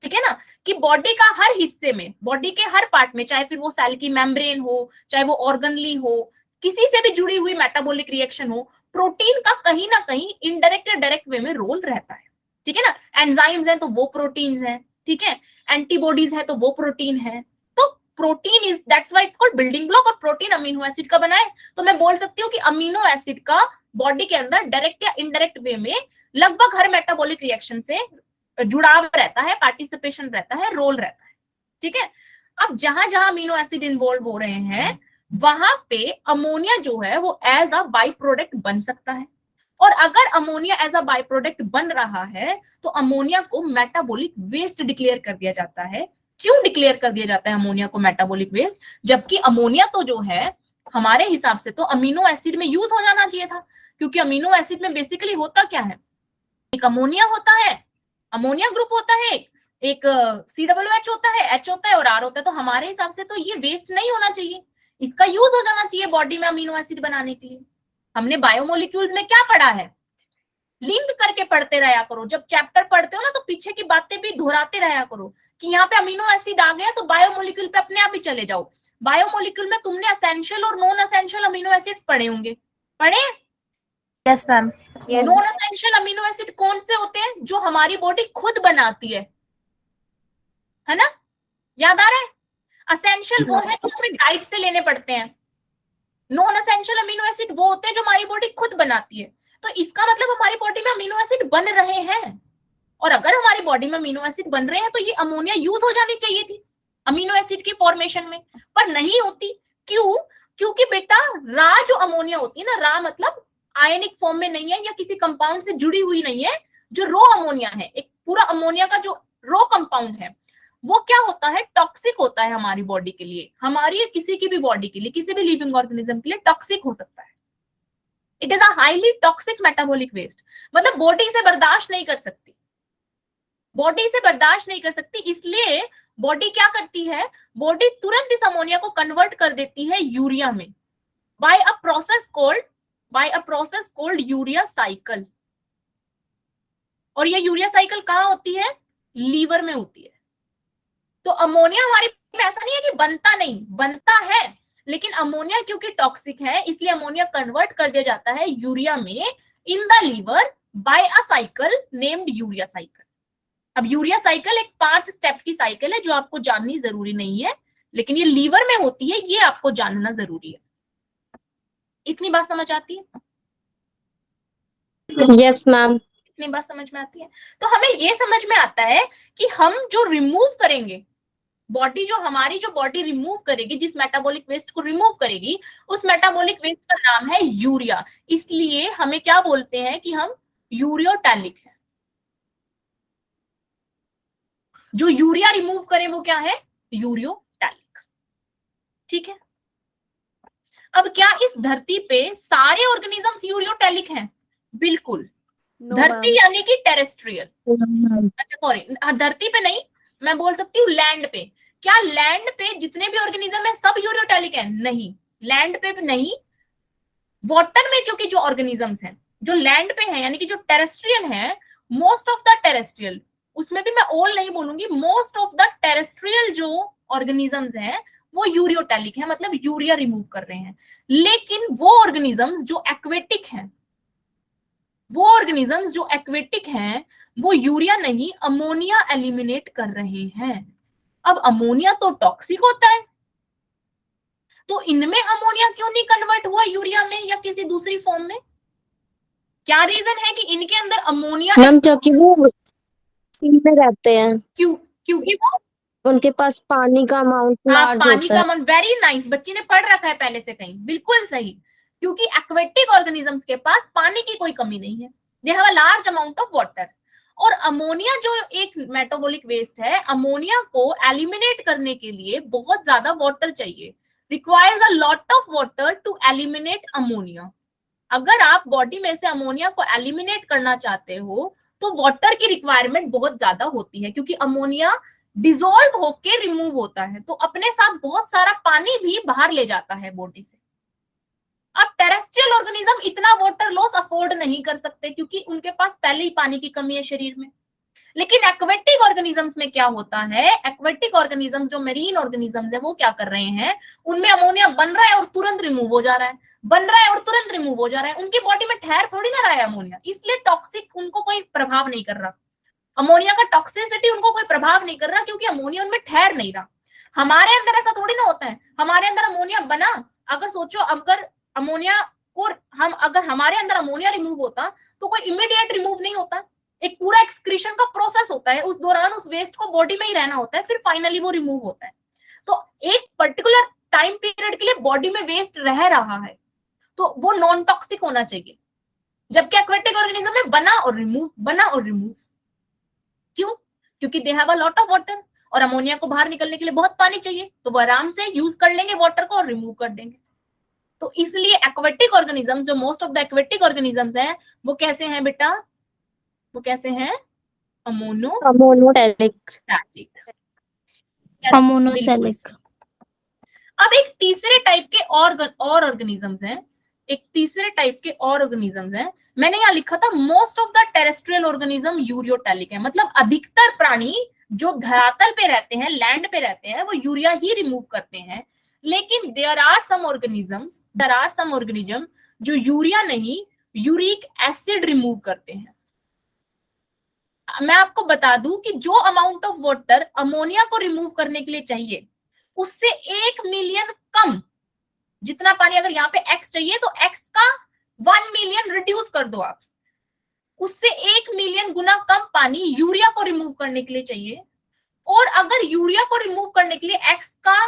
ठीक है ना, कि बॉडी का हर हिस्से में, बॉडी के हर पार्ट में, चाहे फिर वो सेल की मेम्ब्रेन हो, चाहे वो ऑर्गनली हो, किसी से भी जुड़ी हुई मेटाबॉलिक रिएक्शन हो, प्रोटीन का कहीं ना कहीं इनडायरेक्ट या डायरेक्ट वे में रोल रहता है। ठीक है ना, एंजाइम्स हैं तो वो प्रोटीन्स हैं, ठीक है, एंटीबॉडीज है तो वो प्रोटीन है। तो protein is, that's why it's called building block. और प्रोटीन अमीनो एसिड का बना है, तो मैं बोल सकती हूँ कि अमीनो एसिड का बॉडी के अंदर डायरेक्ट या इनडायरेक्ट वे में लगभग हर मेटाबॉलिक रिएक्शन से जुड़ाव रहता है, पार्टिसिपेशन रहता है, रोल रहता है। ठीक है, अब जहां जहां अमीनो एसिड इन्वॉल्व हो रहे हैं वहां पे अमोनिया जो है वो एज अ बाई प्रोडक्ट बन सकता है। और अगर ammonia as a by product बन रहा है तो अमोनिया को मेटाबॉलिक वेस्ट डिक्लेयर कर दिया जाता है। क्यों डिक्लेयर कर दिया जाता है अमोनिया को मेटाबॉलिक वेस्ट? जबकि अमोनिया तो जो है हमारे हिसाब से तो अमीनो एसिड में यूज हो जाना चाहिए था, क्योंकि अमीनो एसिड में बेसिकली होता क्या है, एक अमोनिया होता है, अमोनिया ग्रुप होता है, एक COOH होता है, H होता है और R होता है। तो हमारे हिसाब से तो ये वेस्ट नहीं होना चाहिए, इसका यूज हो जाना चाहिए बॉडी में अमीनो एसिड बनाने के लिए। हमने बायोमोलिक्यूल्स में क्या पढ़ा है, लिंक करके पढ़ते रहा करो, जब चैप्टर पढ़ते हो ना तो पीछे की बातें भी दोहराते रहा करो कि यहाँ पे अमीनो एसिड आ गया तो बायोमोलिक्यूल पे अपने आप ही चले जाओ। बायोमोलिक्यूल में तुमने असेंशियल और नॉन असेंशियल अमीनो एसिड्स पढ़े होंगे, पढ़े? Yes ma'am. Yes. Non essential amino acid कौन से होते हैं? जो हमारी बॉडी खुद बनाती है ना, याद आ रहा है? असेंशियल वो है जो हमें डाइट से लेने पड़ते हैं, नॉन असेंशियल अमीनो एसिड वो होते हैं जो हमारी बॉडी खुद बनाती है। तो इसका मतलब हमारी बॉडी में अमीनो एसिड बन रहे हैं, और अगर हमारी बॉडी में अमीनो एसिड बन रहे हैं तो ये अमोनिया यूज हो जानी चाहिए थी अमीनो एसिड की फॉर्मेशन में, पर नहीं होती। क्यों? क्योंकि बेटा रा जो अमोनिया होती है ना, रा मतलब आयनिक फॉर्म में नहीं है या किसी कंपाउंड से जुड़ी हुई नहीं है। जो रो अमोनिया है, एक पूरा अमोनिया का जो रो कंपाउंड है, वो क्या होता है, टॉक्सिक होता है हमारी बॉडी के लिए, हमारी किसी की भी बॉडी के लिए, किसी भी लिविंग ऑर्गेनिज्म के लिए टॉक्सिक हो सकता है। It is a highly toxic metabolic waste, मतलब बॉडी इसे बर्दाश्त नहीं कर सकती, बॉडी इसे बर्दाश्त नहीं कर सकती। इसलिए बॉडी क्या करती है, बॉडी तुरंत इस अमोनिया को कन्वर्ट कर देती है यूरिया में by a process called urea cycle. और ये यूरिया साइकिल कहाँ होती है? लीवर में होती है। तो अमोनिया हमारी में ऐसा नहीं है कि बनता नहीं, बनता है, लेकिन अमोनिया क्योंकि टॉक्सिक है इसलिए अमोनिया कन्वर्ट कर दिया जाता है यूरिया में in the liver by a cycle named urea cycle. अब यूरिया साइकिल एक 5 स्टेप की साइकिल है जो आपको जाननी जरूरी नहीं है, लेकिन ये लीवर में होती है, ये आपको जानना जरूरी है। इतनी बात समझ आती है? Yes, ma'am. इतनी बात समझ में आती है? तो हमें ये समझ में आता है कि हम जो रिमूव करेंगे, बॉडी जो हमारी जो बॉडी रिमूव करेगी, जिस मेटाबॉलिक वेस्ट को रिमूव करेगी, उस मेटाबॉलिक वेस्ट का नाम है यूरिया। इसलिए हमें क्या बोलते हैं कि हम यूरियोटैलिक है। जो यूरिया रिमूव करे वो क्या है? यूरियोटैलिक। ठीक है। अब क्या इस धरती पे सारे ऑर्गेनिजम्स यूरियोटैलिक हैं? बिल्कुल। नो धरती मैम। यानी कि टेरेस्ट्रियल। Ma'am. अच्छा सॉरी, धरती पे नहीं, मैं बोल सकती हूँ लैंड पे। क्या लैंड पे जितने भी ऑर्गेनिज्म है सब यूरियोटैलिक है? नहीं, लैंड पे नहीं। वाटर में क्योंकि जो ऑर्गेनिजम्स हैं जो लैंड पे है यानी कि जो टेरेस्ट्रियल है, मोस्ट ऑफ द टेरेस्ट्रियल, उसमें भी मैं ऑल नहीं बोलूंगी, मोस्ट ऑफ द टेरेस्ट्रियल जो ऑर्गेनिजम्स हैं वो यूरियोटैलिक है, मतलब यूरिया रिमूव कर रहे हैं। लेकिन वो ऑर्गेनिजम्स जो एक्वेटिक हैं, वो ऑर्गेनिजम्स जो एक्वेटिक हैं वो यूरिया नहीं, अमोनिया एलिमिनेट कर रहे हैं। अब अमोनिया तो टॉक्सिक होता है, तो इनमें अमोनिया क्यों नहीं कन्वर्ट हुआ यूरिया में या किसी दूसरी फॉर्म में? क्या रीजन है कि इनके अंदर अमोनिया मैम क्योंकि वो सी में रहते हैं, क्योंकि वो उनके पास पानी का अमाउंट लार्ज पानी होता का है। अमाउंट, वेरी नाइस, बच्ची ने पढ़ रखा है पहले से कहीं, बिल्कुल सही। क्योंकि एक्वेटिक ऑर्गेनिजम्स के पास पानी की कोई कमी नहीं है, they have a large amount of water. और अमोनिया जो एक मेटाबॉलिक वेस्ट है, अमोनिया को एलिमिनेट करने के लिए बहुत ज्यादा वाटर चाहिए, requires a lot of water to eliminate ammonia. अगर आप बॉडी में से अमोनिया को एलिमिनेट करना चाहते हो तो वाटर की रिक्वायरमेंट बहुत ज्यादा होती है, क्योंकि अमोनिया डिसॉल्व होके रिमूव होता है, तो अपने साथ बहुत सारा पानी भी बाहर ले जाता है बॉडी से। अब टेरेस्ट्रियल ऑर्गेनिज्म इतना वाटर लॉस अफोर्ड नहीं कर सकते क्योंकि उनके पास पहले ही पानी की कमी है शरीर में। लेकिन एक्वेटिक ऑर्गेनिजम्स में क्या होता है, एक्वेटिक ऑर्गेनिज्म जो मेरीन ऑर्गेनिजम्स है वो क्या कर रहे हैं, उनमें अमोनिया बन रहा है और तुरंत रिमूव हो जा रहा है, बन रहा है और तुरंत रिमूव हो जा रहा है। उनकी बॉडी में ठहर थोड़ी ना रहा है अमोनिया, इसलिए टॉक्सिक उनको कोई प्रभाव नहीं कर रहा। अमोनिया का टॉक्सिसिटी उनको कोई प्रभाव नहीं कर रहा क्योंकि अमोनिया उनमें ठहर नहीं रहा। हमारे अंदर ऐसा थोड़ी ना होता है, हमारे अंदर अमोनिया बना, अगर सोचो अगर अमोनिया को हम अगर हमारे अंदर अमोनिया रिमूव होता तो कोई इमीडिएट रिमूव नहीं होता, एक पूरा एक्सक्रीशन का प्रोसेस होता है, उस दौरान उस वेस्ट को बॉडी में ही रहना होता है, फिर फाइनली वो रिमूव होता है। तो एक पर्टिकुलर टाइम पीरियड के लिए बॉडी में वेस्ट रह रहा है तो वो नॉन टॉक्सिक होना चाहिए, जबकि एक्वेटिक ऑर्गेनिज्म में बना और रिमूव, बना और रिमूव। क्यों? क्योंकि दे have a lot of water और अमोनिया को बाहर निकलने के लिए बहुत पानी चाहिए, तो वो आराम से यूज कर लेंगे वाटर को और रिमूव कर देंगे। तो इसलिए एक्वेटिक ऑर्गेनिजम्स, जो most of the aquatic organisms हैं, वो कैसे हैं बेटा, वो कैसे हैं? अमोनोटैलिक। अमोनोसेलिक। अब एक तीसरे टाइप के और ऑर्गेनिजम्स हैं, एक तीसरे टाइप के और ऑर्गेनिजम्स हैं। मैंने यहाँ लिखा था most of the terrestrial organism ureotelic है, मतलब अधिकतर प्राणी जो धरातल पे रहते हैं, लैंड पे रहते हैं, वो यूरिया ही रिमूव करते हैं। लेकिन देयर आर सम ऑर्गेनिज्म जो यूरिया नहीं, यूरिक एसिड रिमूव करते हैं। मैं आपको बता दूं कि जो अमाउंट ऑफ वाटर अमोनिया को रिमूव करने के लिए चाहिए उससे 1 मिलियन कम, जितना पानी अगर यहाँ पे x चाहिए तो x का 1 मिलियन रिड्यूस कर दो आप, उससे 1 मिलियन गुना कम पानी यूरिया को रिमूव करने के लिए चाहिए। और अगर यूरिया को रिमूव करने के लिए x का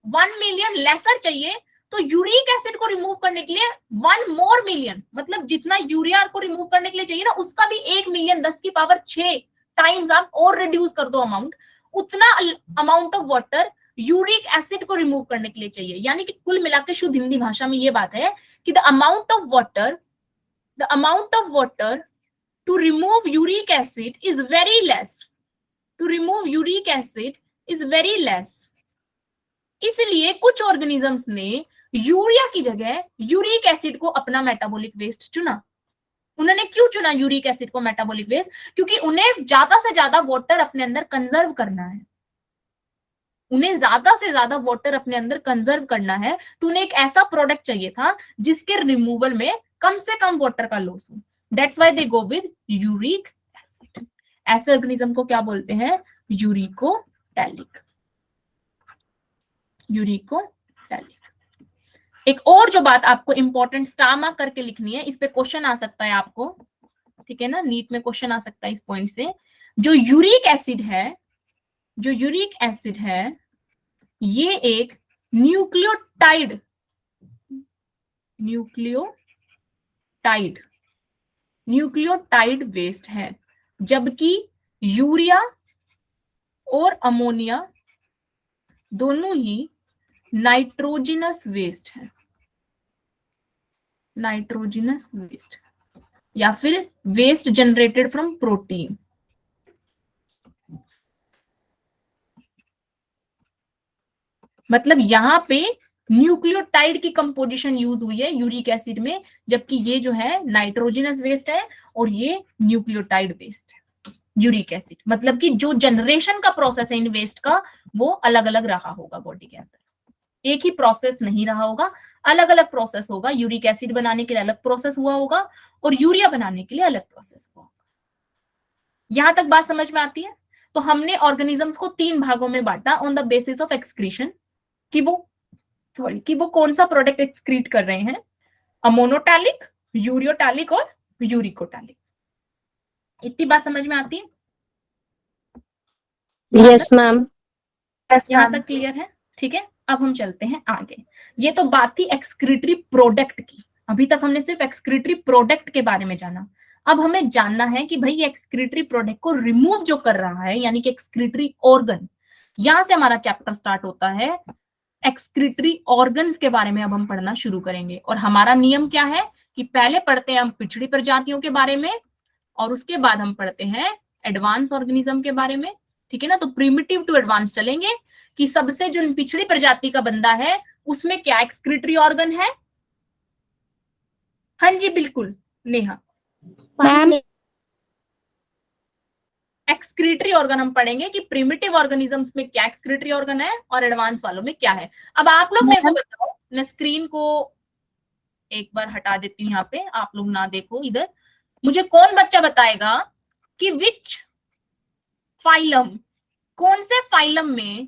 1 मिलियन लेसर चाहिए तो यूरिक एसिड को रिमूव करने के लिए 1 मोर मिलियन, मतलब जितना यूरिया को रिमूव करने के लिए चाहिए ना उसका भी 1 मिलियन 10 की पावर 6 टाइम्स आप और रिड्यूस कर दो अमाउंट, उतना amount of water uric acid को रिमूव करने के लिए चाहिए। यानी कि कुल मिलाकर शुद्ध हिंदी भाषा में ये बात है कि the amount of water to remove uric acid is very less, to remove uric acid is very less. इसलिए कुछ ऑर्गेनिजम्स ने यूरिया की जगह यूरिक एसिड को अपना मेटाबॉलिक वेस्ट चुना। उन्होंने क्यों चुना यूरिक एसिड को मेटाबॉलिक वेस्ट? क्योंकि उन्हें ज्यादा से ज्यादा वाटर अपने अंदर कंजर्व करना है, उन्हें ज्यादा से ज्यादा वाटर अपने अंदर कंजर्व करना है, तो उन्हें एक ऐसा प्रोडक्ट चाहिए था जिसके रिमूवल में कम से कम वाटर का लॉस हो। That's why they go with uric acid. ऐसे ऑर्गेनिज्म को क्या बोलते हैं? यूरिकोटैलिक। यूरिकोटैलिक। एक और जो बात आपको इंपॉर्टेंट स्टार मार्क करके लिखनी है, इस पे क्वेश्चन आ सकता है आपको, ठीक है ना, नीट में क्वेश्चन आ सकता है इस पॉइंट से। जो यूरिक एसिड है, जो यूरिक एसिड है, ये एक न्यूक्लियोटाइड न्यूक्लियोटाइड वेस्ट है, जबकि यूरिया और अमोनिया दोनों ही नाइट्रोजिनस वेस्ट है। नाइट्रोजिनस वेस्ट या फिर वेस्ट जनरेटेड फ्रॉम प्रोटीन। मतलब यहां पे न्यूक्लियोटाइड की कंपोजिशन यूज हुई है यूरिक एसिड में, जबकि ये जो है नाइट्रोजिनस वेस्ट है और ये न्यूक्लियोटाइड वेस्ट है यूरिक एसिड। मतलब कि जो जनरेशन का प्रोसेस है इन वेस्ट का वो अलग अलग रहा होगा बॉडी के अंदर, एक ही प्रोसेस नहीं रहा होगा, अलग अलग प्रोसेस होगा। यूरिक एसिड बनाने के लिए अलग प्रोसेस हुआ होगा और यूरिया बनाने के लिए अलग प्रोसेस हुआ होगा। यहां तक बात समझ में आती है? तो हमने ऑर्गेनिजम्स को 3 भागों में बांटा on the basis of excretion, कि वो कौन सा प्रोडक्ट एक्सक्रीट कर रहे हैं, अमोनोटैलिक, यूरियोटैलिक और यूरिकोटैलिक। इतनी बात समझ में आती है? Yes ma'am. यहां तक क्लियर है? ठीक है, अब हम चलते हैं आगे। ये तो बात थी एक्सक्रीटरी प्रोडक्ट की। अभी तक हमने सिर्फ एक्सक्रीटरी प्रोडक्ट के बारे में जाना। अब हमें जानना है कि भाई एक्सक्रीटरी प्रोडक्ट को रिमूव जो कर रहा है, यानी कि एक्सक्रीटरी ऑर्गन, यहां से हमारा चैप्टर स्टार्ट होता है। एक्सक्रीटरी ऑर्गन्स के बारे में अब हम पढ़ना शुरू करेंगे। और हमारा नियम क्या है कि पहले पढ़ते हैं हम पिछड़ी प्रजातियों के बारे में और उसके बाद हम पढ़ते हैं एडवांस ऑर्गेनिज्म के बारे में, ठीक है ना। तो प्रिमिटिव टू एडवांस चलेंगे कि सबसे जो पिछड़ी प्रजाति का बंदा है उसमें क्या एक्सक्रीटरी ऑर्गन है। हाँ जी बिल्कुल नेहा, मैम एक्सक्रीटरी ऑर्गन हम पढ़ेंगे कि प्रिमिटिव ऑर्गेनिजम्स में क्या एक्सक्रीटरी ऑर्गन है और एडवांस वालों में क्या है। अब आप लोग मेरे को बताओ, मैं स्क्रीन को एक बार हटा देती हूँ, यहाँ पे आप लोग ना देखो इधर। मुझे कौन बच्चा बताएगा कि विच फाइलम, कौन से फाइलम में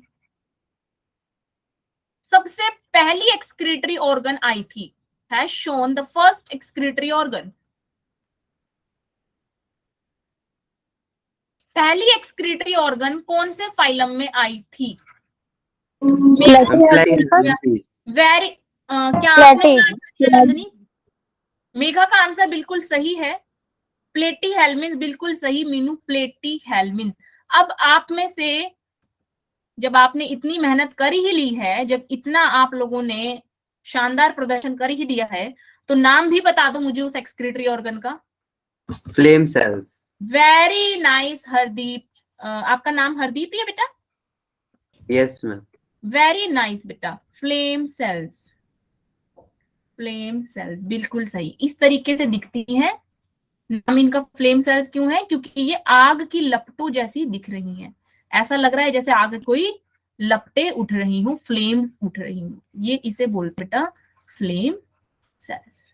सबसे पहली एक्सक्रीटरी ऑर्गन आई थी, has shown the first excretory organ. पहली एक्सक्रीटरी ऑर्गन कौन से फाइलम में आई थी? वेरी क्या आपने नंदनी? मेघा का आंसर बिल्कुल सही है, प्लेटी हेल्मिन्स बिल्कुल सही मीनू, प्लेटी हेल्मिन्स। अब आप में से जब आपने इतनी मेहनत कर ही ली है, जब इतना आप लोगों ने शानदार प्रदर्शन कर ही दिया है, तो नाम भी बता दो मुझे उस एक्सक्रीटरी ऑर्गन का। Flame cells. Very nice Hardeep, आपका नाम हरदीप ही है बेटा? Yes ma'am. वेरी नाइस बेटा, फ्लेम सेल्स। फ्लेम सेल्स बिल्कुल सही, इस तरीके से दिखती है। नाम इनका फ्लेम सेल्स क्यों है? क्योंकि ये आग की लपटों जैसी दिख रही हैं। ऐसा लग रहा है जैसे आग कोई लपटें उठ रही हूँ, फ्लेम्स उठ रही हूँ, ये इसे बोलते बेटा फ्लेम सेल्स।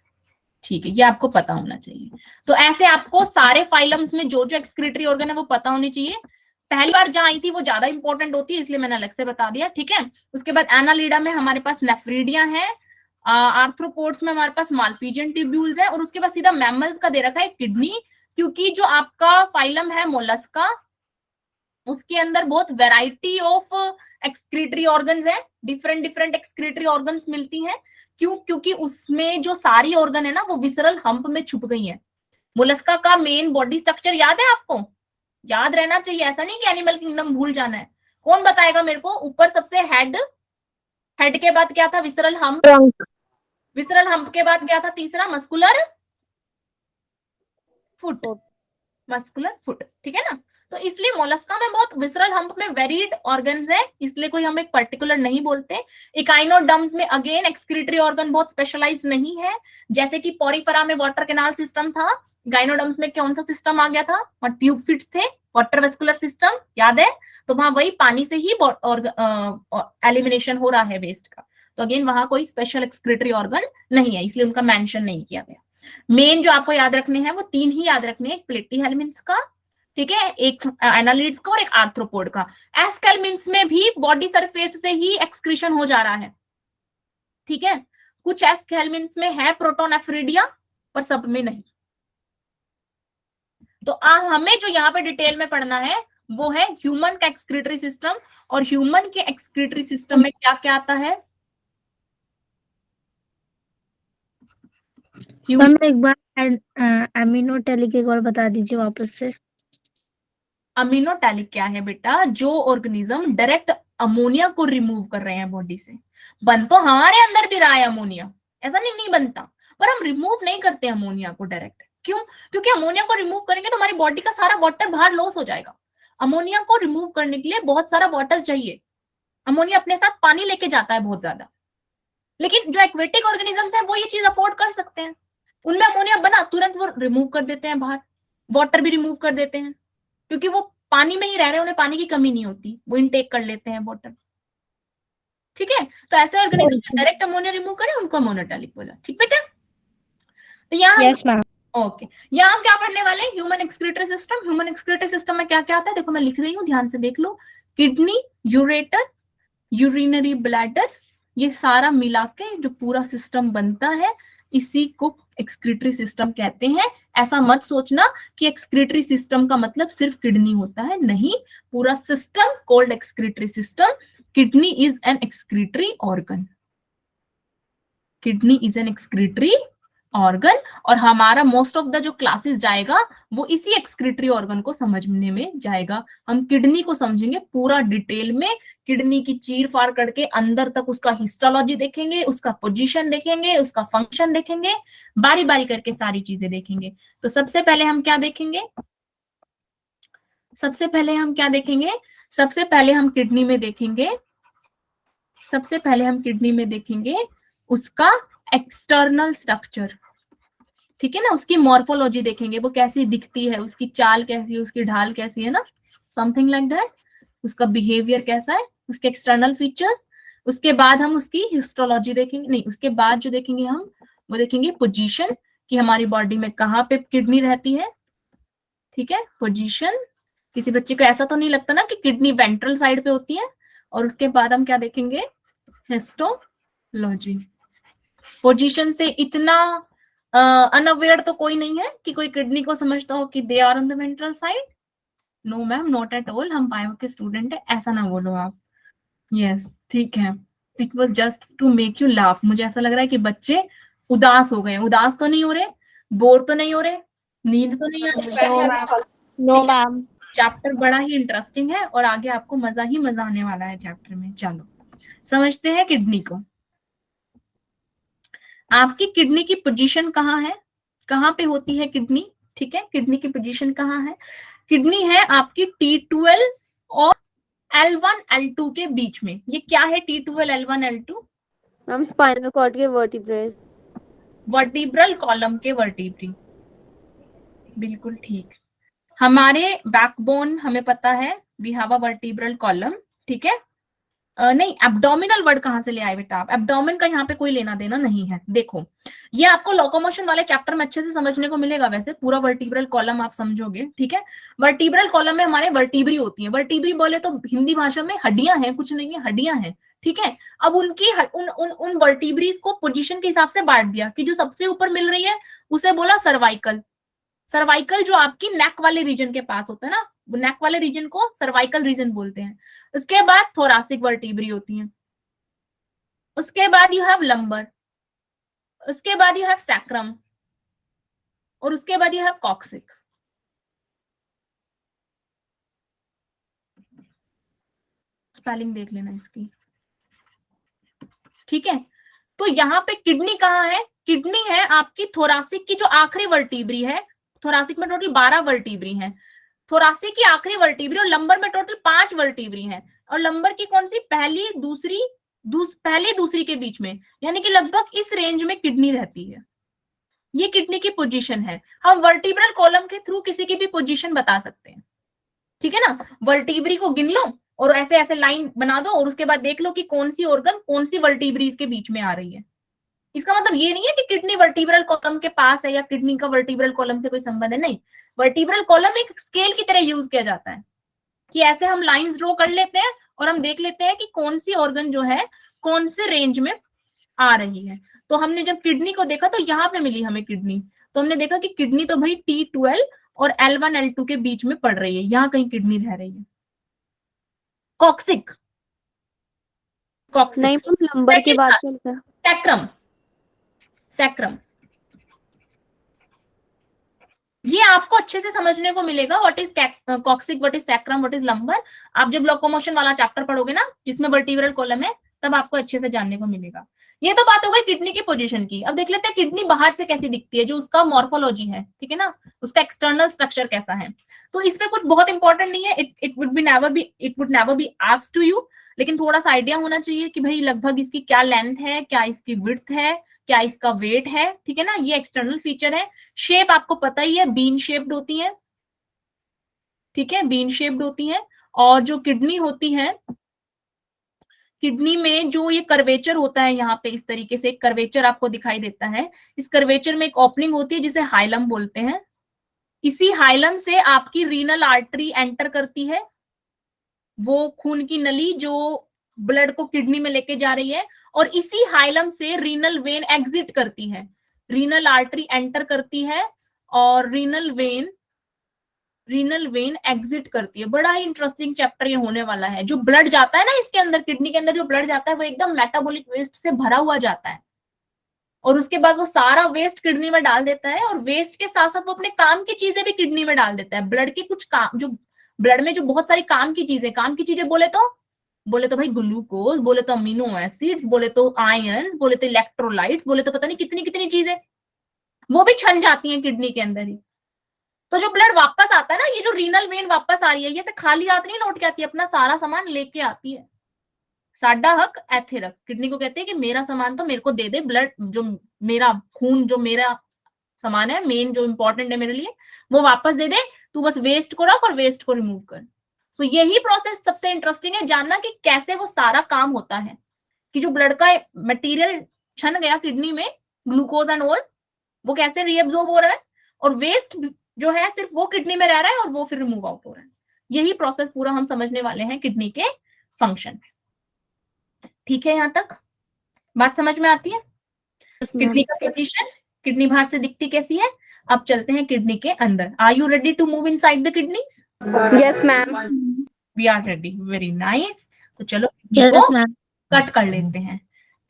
ठीक है, ये आपको पता होना चाहिए। तो ऐसे आपको सारे फाइलम्स में जो जो एक्सक्रीटरी ऑर्गन है वो पता होने चाहिए। पहली बार जहां आई थी वो ज्यादा इंपॉर्टेंट होती है, इसलिए मैंने अलग से बता दिया, ठीक है। उसके बाद एनालिडा में हमारे पास नेफ्रीडिया है, आर्थ्रोपोड्स में हमारे पास माल्फिजियन ट्यूब्यूल्स है, और उसके बाद सीधा मैमल्स का दे रखा है किडनी, क्योंकि जो आपका फाइलम है मोलस्का उसके अंदर बहुत वैरायटी ऑफ एक्सक्रीटरी ऑर्गन्स है, डिफरेंट डिफरेंट एक्सक्रीटरी ऑर्गन्स मिलती हैं। क्यों? क्योंकि उसमें जो सारी ऑर्गन है ना वो विसरल हम्प में छुप गई है। मोलस्का का मेन बॉडी स्ट्रक्चर याद है आपको? याद रहना चाहिए, ऐसा नहीं कि एनिमल किंगडम भूल जाना है। कौन बताएगा मेरे को? ऊपर सबसे हेड, हेड के बाद क्या था? विसरल हम्प, विसरल हम्प के बाद क्या था? तीसरा मस्कुलर फुट, मस्कुलर फुट, ठीक है ना। तो इसलिए मोलस्का में बहुत विसरल हम्प में वेरिड ऑर्गन्स है, इसलिए कोई हम एक पर्टिकुलर नहीं बोलते। इकाइनोडर्म्स में अगेन एक्सक्रीटरी ऑर्गन बहुत स्पेशलाइज नहीं है, जैसे कि पॉरीफेरा में वाटर कैनाल सिस्टम था, गाइनोडर्म्स में कौन सा सिस्टम आ गया था? वहां ट्यूब फिट्स थे, वाटर वेस्कुलर सिस्टम, याद है? तो वहां वही पानी से ही एलिमिनेशन हो रहा है वेस्ट का। तो अगेन वहां कोई स्पेशल एक्सक्रीटरी ऑर्गन नहीं है, इसलिए उनका मेंशन नहीं किया गया। मेन जो आपको याद रखने हैं वो 3 ही याद रखने हैं, प्लेटी हेल्मिन्स का, ठीक है, एक एनालिड्स का और एक आर्थ्रोपोड का। एस्केलमिन्स में भी बॉडी सरफेस से ही एक्सक्रीशन हो जा रहा है, ठीक है। कुछ एस्केलमिन्स में है प्रोटोनेफ्रिडिया पर सब में नहीं। तो हमें जो यहाँ पे डिटेल में पढ़ना है वो है ह्यूमन का एक्सक्रीटरी सिस्टम, और ह्यूमन के एक्सक्रीटरी सिस्टम में क्या क्या आता है। मैम एक बार अमीनोटैलिक एक बार बता दीजिए वापस से। अमीनोटैलिक क्या है बेटा, जो ऑर्गेनिज्म डायरेक्ट अमोनिया को रिमूव कर रहे हैं बॉडी से। बन तो हमारे अंदर भी रहा है अमोनिया, ऐसा नहीं बनता, पर हम रिमूव नहीं करते अमोनिया को डायरेक्ट। क्यों? क्योंकि अमोनिया को रिमूव करेंगे तो हमारी बॉडी का सारा वाटर बाहर लॉस हो जाएगा। अमोनिया को रिमूव करने के लिए बहुत सारा वाटर चाहिए। अमोनिया अपने साथ पानी लेके जाता है बहुत ज्यादा, लेकिन जो एक्वेटिक ऑर्गेनिजम्स है वो ये चीज अफोर्ड कर सकते हैं। उनमें अमोनिया बना तुरंत वो रिमूव कर देते हैं बाहर, वाटर भी रिमूव कर देते हैं, क्योंकि वो पानी में ही रह रहे हैं, उन्हें पानी की कमी नहीं होती, वो इनटेक कर लेते हैं वाटर। ठीक है, तो ऐसे ऑर्गेनिज्म डायरेक्ट अमोनिया रिमूव करें उनको अमोनोटैलिक बोला। ठीक बेटा, तो यहाँ यस मैम। ओके, यहाँ हम क्या पढ़ने वाले हैं, human excretory system. Human excretory system में क्या क्या आता है देखो, मैं लिख रही हूँ, ध्यान से देख लो। किडनी, यूरेटर, यूरिनरी ब्लैडर, ये सारा मिला के जो पूरा सिस्टम बनता है इसी को एक्सक्रीटरी सिस्टम कहते हैं। ऐसा मत सोचना कि एक्सक्रीटरी सिस्टम का मतलब सिर्फ किडनी होता है, नहीं, पूरा system called excretory system. Kidney is an excretory organ, kidney is an excretory organ, और हमारा मोस्ट ऑफ द जो क्लासेस जाएगा वो इसी एक्सक्रीटरी ऑर्गन को समझने में जाएगा। हम किडनी को समझेंगे पूरा डिटेल में, किडनी की चीर फाड़ करके अंदर तक उसका हिस्टोलॉजी देखेंगे, उसका पोजीशन देखेंगे, उसका फंक्शन देखेंगे, बारी बारी करके सारी चीजें देखेंगे। तो सबसे पहले हम क्या देखेंगे, सबसे पहले हम क्या देखेंगे, सबसे पहले हम किडनी में देखेंगे, सबसे पहले हम किडनी में देखेंगे उसका एक्सटर्नल स्ट्रक्चर। ठीक है ना, उसकी मॉर्फोलॉजी देखेंगे, वो कैसी दिखती है, उसकी चाल कैसी है, उसकी ढाल कैसी है ना, समथिंग लाइक दैट, उसका बिहेवियर कैसा है, उसके एक्सटर्नल फीचर्स। उसके बाद हम उसकी हिस्टोलॉजी देखेंगे, नहीं, उसके बाद जो देखेंगे हम वो देखेंगे पोजीशन, कि हमारी बॉडी में कहाँ पे किडनी रहती है। ठीक है, पोजीशन, किसी बच्चे को ऐसा तो नहीं लगता ना कि किडनी वेंट्रल साइड पे होती है। और उसके बाद हम क्या देखेंगे, हिस्टोलॉजी। पोजीशन से इतना अनअवेयर तो कोई नहीं है कि कोई किडनी को समझता हो कि they are on the ventral side. No ma'am, not at all, हम बायो के स्टूडेंट है, ऐसा ना बोलो आप। यस, ठीक है, it was just to make you laugh. मुझे ऐसा लग रहा है कि बच्चे उदास हो गए। उदास तो नहीं हो रहे, बोर तो नहीं हो रहे, नींद तो नहीं आ रही? No ma'am. चैप्टर बड़ा ही इंटरेस्टिंग है और आगे आपको मजा ही मजा आने वाला है चैप्टर में। चलो समझते हैं किडनी को। आपकी किडनी की पोजीशन कहाँ है, कहाँ पे होती है किडनी? ठीक है, किडनी की पोजीशन कहाँ है? किडनी है आपकी T12 और L1 L2 के बीच में। ये क्या है T12 L1 L2? हम स्पाइनल कॉर्ड के वर्टिब्रेस, वर्टिब्रल कॉलम के वर्टिब्री, बिल्कुल ठीक। हमारे बैकबोन हमें पता है, we have a vertebral column. ठीक है, नहीं, एब्डोमिनल वर्ड कहाँ से ले आए बेटा आप? एब्डोमेन का यहाँ पे कोई लेना देना नहीं है। देखो, ये आपको लोकोमोशन वाले चैप्टर में अच्छे से समझने को मिलेगा, वैसे पूरा वर्टिब्रल कॉलम आप समझोगे। ठीक है, वर्टिब्रल कॉलम में हमारे वर्टिब्री होती है। वर्टिब्री बोले तो हिंदी भाषा में हड्डियां हैं, कुछ नहीं है, हड्डियां हैं। ठीक है, अब उनकी उन वर्टिब्रीज को पोजीशन के हिसाब से बांट दिया कि जो सबसे ऊपर मिल रही है उसे बोला सर्वाइकल। सर्वाइकल जो आपकी नेक वाले रीजन के पास होता है ना, नेक वाले रीजन को सर्वाइकल रीजन बोलते हैं। उसके बाद थोरासिक वर्टिब्री होती है, उसके बाद यू हैव लंबर, उसके बाद यू हैव सैक्रम, और उसके बाद यू हैव कॉक्सिक। स्पेलिंग देख लेना इसकी। ठीक है, तो यहाँ पे किडनी कहाँ है? किडनी है आपकी थोरासिक की जो आखिरी वर्टिब्री है। थोरासिक में टोटल 12 वर्टिब्री हैं। थोरासिक की आखिरी वर्टिब्री, और लंबर में टोटल 5 वर्टिब्री हैं। और लंबर की कौन सी? पहली दूसरी के बीच में, यानी कि लगभग इस रेंज में किडनी रहती है। ये किडनी की पोजीशन है। हम वर्टिब्रल कॉलम के थ्रू किसी की भी पोजीशन बता सकते हैं। ठीक है ना, वर्टिब्री को गिन लो और ऐसे ऐसे लाइन बना दो, और उसके बाद देख लो कि कौन सी ऑर्गन कौन सी वर्टिब्रीज के बीच में आ रही है। इसका मतलब ये नहीं है कि किडनी वर्टिब्रल कॉलम के पास है या किडनी का वर्टिब्रल कॉलम से कोई संबंध है, नहीं। वर्टिब्रल कॉलम एक स्केल की तरह यूज किया जाता है कि ऐसे हम लाइंस ड्रॉ कर लेते हैं और हम देख लेते हैं कि कौन सी ऑर्गन जो है कौन से रेंज में आ रही है। तो हमने जब किडनी को देखा तो यहाँ पे मिली हमें किडनी, तो हमने देखा कि किडनी तो भाई T12 और L1 L2 के बीच में पड़ रही है, यहाँ कहीं किडनी रह रही है। कॉक्सिक, कॉक्सिक नहीं मैम, लंबर के बाद चलता है। सैक्रम, सैक्रम, ये आपको अच्छे से समझने को मिलेगा। What is coccyx, what is sacrum, what is lumbar. आप जब लोकोमोशन वाला चैप्टर पढ़ोगे ना जिसमें वर्टिब्रल कॉलम है, तब आपको अच्छे से जानने को मिलेगा। ये तो बात हो गई किडनी की पोजीशन की। अब देख लेते हैं किडनी बाहर से कैसी दिखती है, जो उसका मॉर्फोलॉजी है, ठीक है ना, उसका एक्सटर्नल स्ट्रक्चर कैसा है। तो इसमें कुछ बहुत इंपॉर्टेंट नहीं है, it would never be asked to you, लेकिन थोड़ा सा आइडिया होना चाहिए कि भाई लगभग इसकी क्या लेंथ है, क्या इसकी विड्थ है, क्या इसका वेट है, ठीक है ना। ये एक्सटर्नल फीचर है। शेप आपको पता ही है, बीन शेप्ड होती है, ठीक है, बीन शेप्ड होती है। और जो किडनी होती है, किडनी में जो ये कर्वेचर होता है, यहाँ पे इस तरीके से एक कर्वेचर आपको दिखाई देता है। इस कर्वेचर में एक ओपनिंग होती है जिसे हाइलम बोलते हैं। इसी हाइलम से आपकी रीनल आर्टरी एंटर करती है, वो खून की नली जो ब्लड को किडनी में लेके जा रही है, और इसी हाइलम से रीनल वेन एग्जिट करती है। रीनल आर्टरी एंटर करती है और रीनल वेन एग्जिट करती है। बड़ा ही इंटरेस्टिंग चैप्टर ये होने वाला है। जो ब्लड जाता है ना इसके अंदर, किडनी के अंदर जो ब्लड जाता है वो एकदम मेटाबॉलिक वेस्ट से भरा हुआ जाता है, और उसके बाद वो सारा वेस्ट किडनी में डाल देता है, और वेस्ट के साथ साथ वो अपने काम की चीजें भी किडनी में डाल देता है। ब्लड की कुछ काम, जो ब्लड में जो बहुत सारी काम की चीजें बोले तो भाई ग्लूकोज, बोले तो अमीनो एसिड्स, बोले तो आयंस, बोले तो इलेक्ट्रोलाइट्स, बोले तो पता नहीं कितनी कितनी चीजें, वो भी छन जाती हैं किडनी के अंदर ही। तो जो ब्लड वापस आता है ना, ये जो रीनल वेन वापस आ रही है, ये से खाली हाथ नहीं लौट के आती है, अपना सारा सामान लेके आती है। साडा हक एथे रख, किडनी को कहते हैं कि मेरा सामान तो मेरे को दे दे, ब्लड जो मेरा खून, जो मेरा सामान है मेन, जो इंपॉर्टेंट है मेरे लिए, वो वापस दे दे, तू बस वेस्ट को रख और वेस्ट को रिमूव कर। तो यही प्रोसेस सबसे इंटरेस्टिंग है जानना कि कैसे वो सारा काम होता है, कि जो ब्लड का मटेरियल छन गया किडनी में, ग्लूकोज एंड ऑल, वो कैसे रीअब्सॉर्ब हो रहा है, और वेस्ट जो है सिर्फ वो किडनी में रह रहा है और वो फिर रिमूव आउट हो रहा है। यही प्रोसेस पूरा हम समझने वाले हैं किडनी के फंक्शन। ठीक है, यहां तक बात समझ में आती है? किडनी का पोजीशन, किडनी बाहर से दिखती कैसी है। अब चलते हैं किडनी के अंदर। Are you ready to move inside the kidneys? Yes ma'am. We are ready, very nice. तो चलो किडनी को कट कर लेते हैं।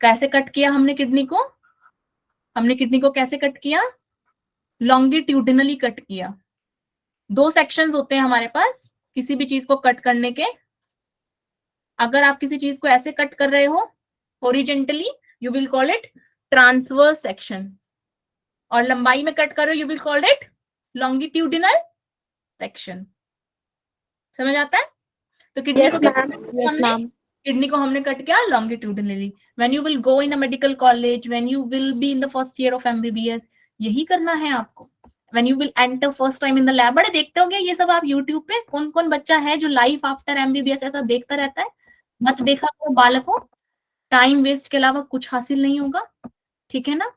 कैसे कट किया हमने किडनी को? हमने किडनी को कैसे कट किया? लॉन्गिट्यूडिनली कट किया। 2 सेक्शंस होते हैं हमारे पास किसी भी चीज को कट करने के। अगर आप किसी चीज को ऐसे कट कर रहे हो horizontally, you will call it transverse section, और लंबाई में कट कर रहे हो, you will call it longitudinal section. समझ आता है? तो किडनी को हमने कट किया longitudinally. When you will go in a medical college, when you will be in the first year of MBBS, यही करना है आपको। When you will enter first time in the lab, बड़े देखते होंगे ये सब आप यूट्यूब पे। कौन कौन बच्चा है जो लाइफ आफ्टर MBBS ऐसा देखता रहता है? मत देखा करो बालकों, टाइम वेस्ट के अलावा कुछ हासिल नहीं होगा, ठीक है ना।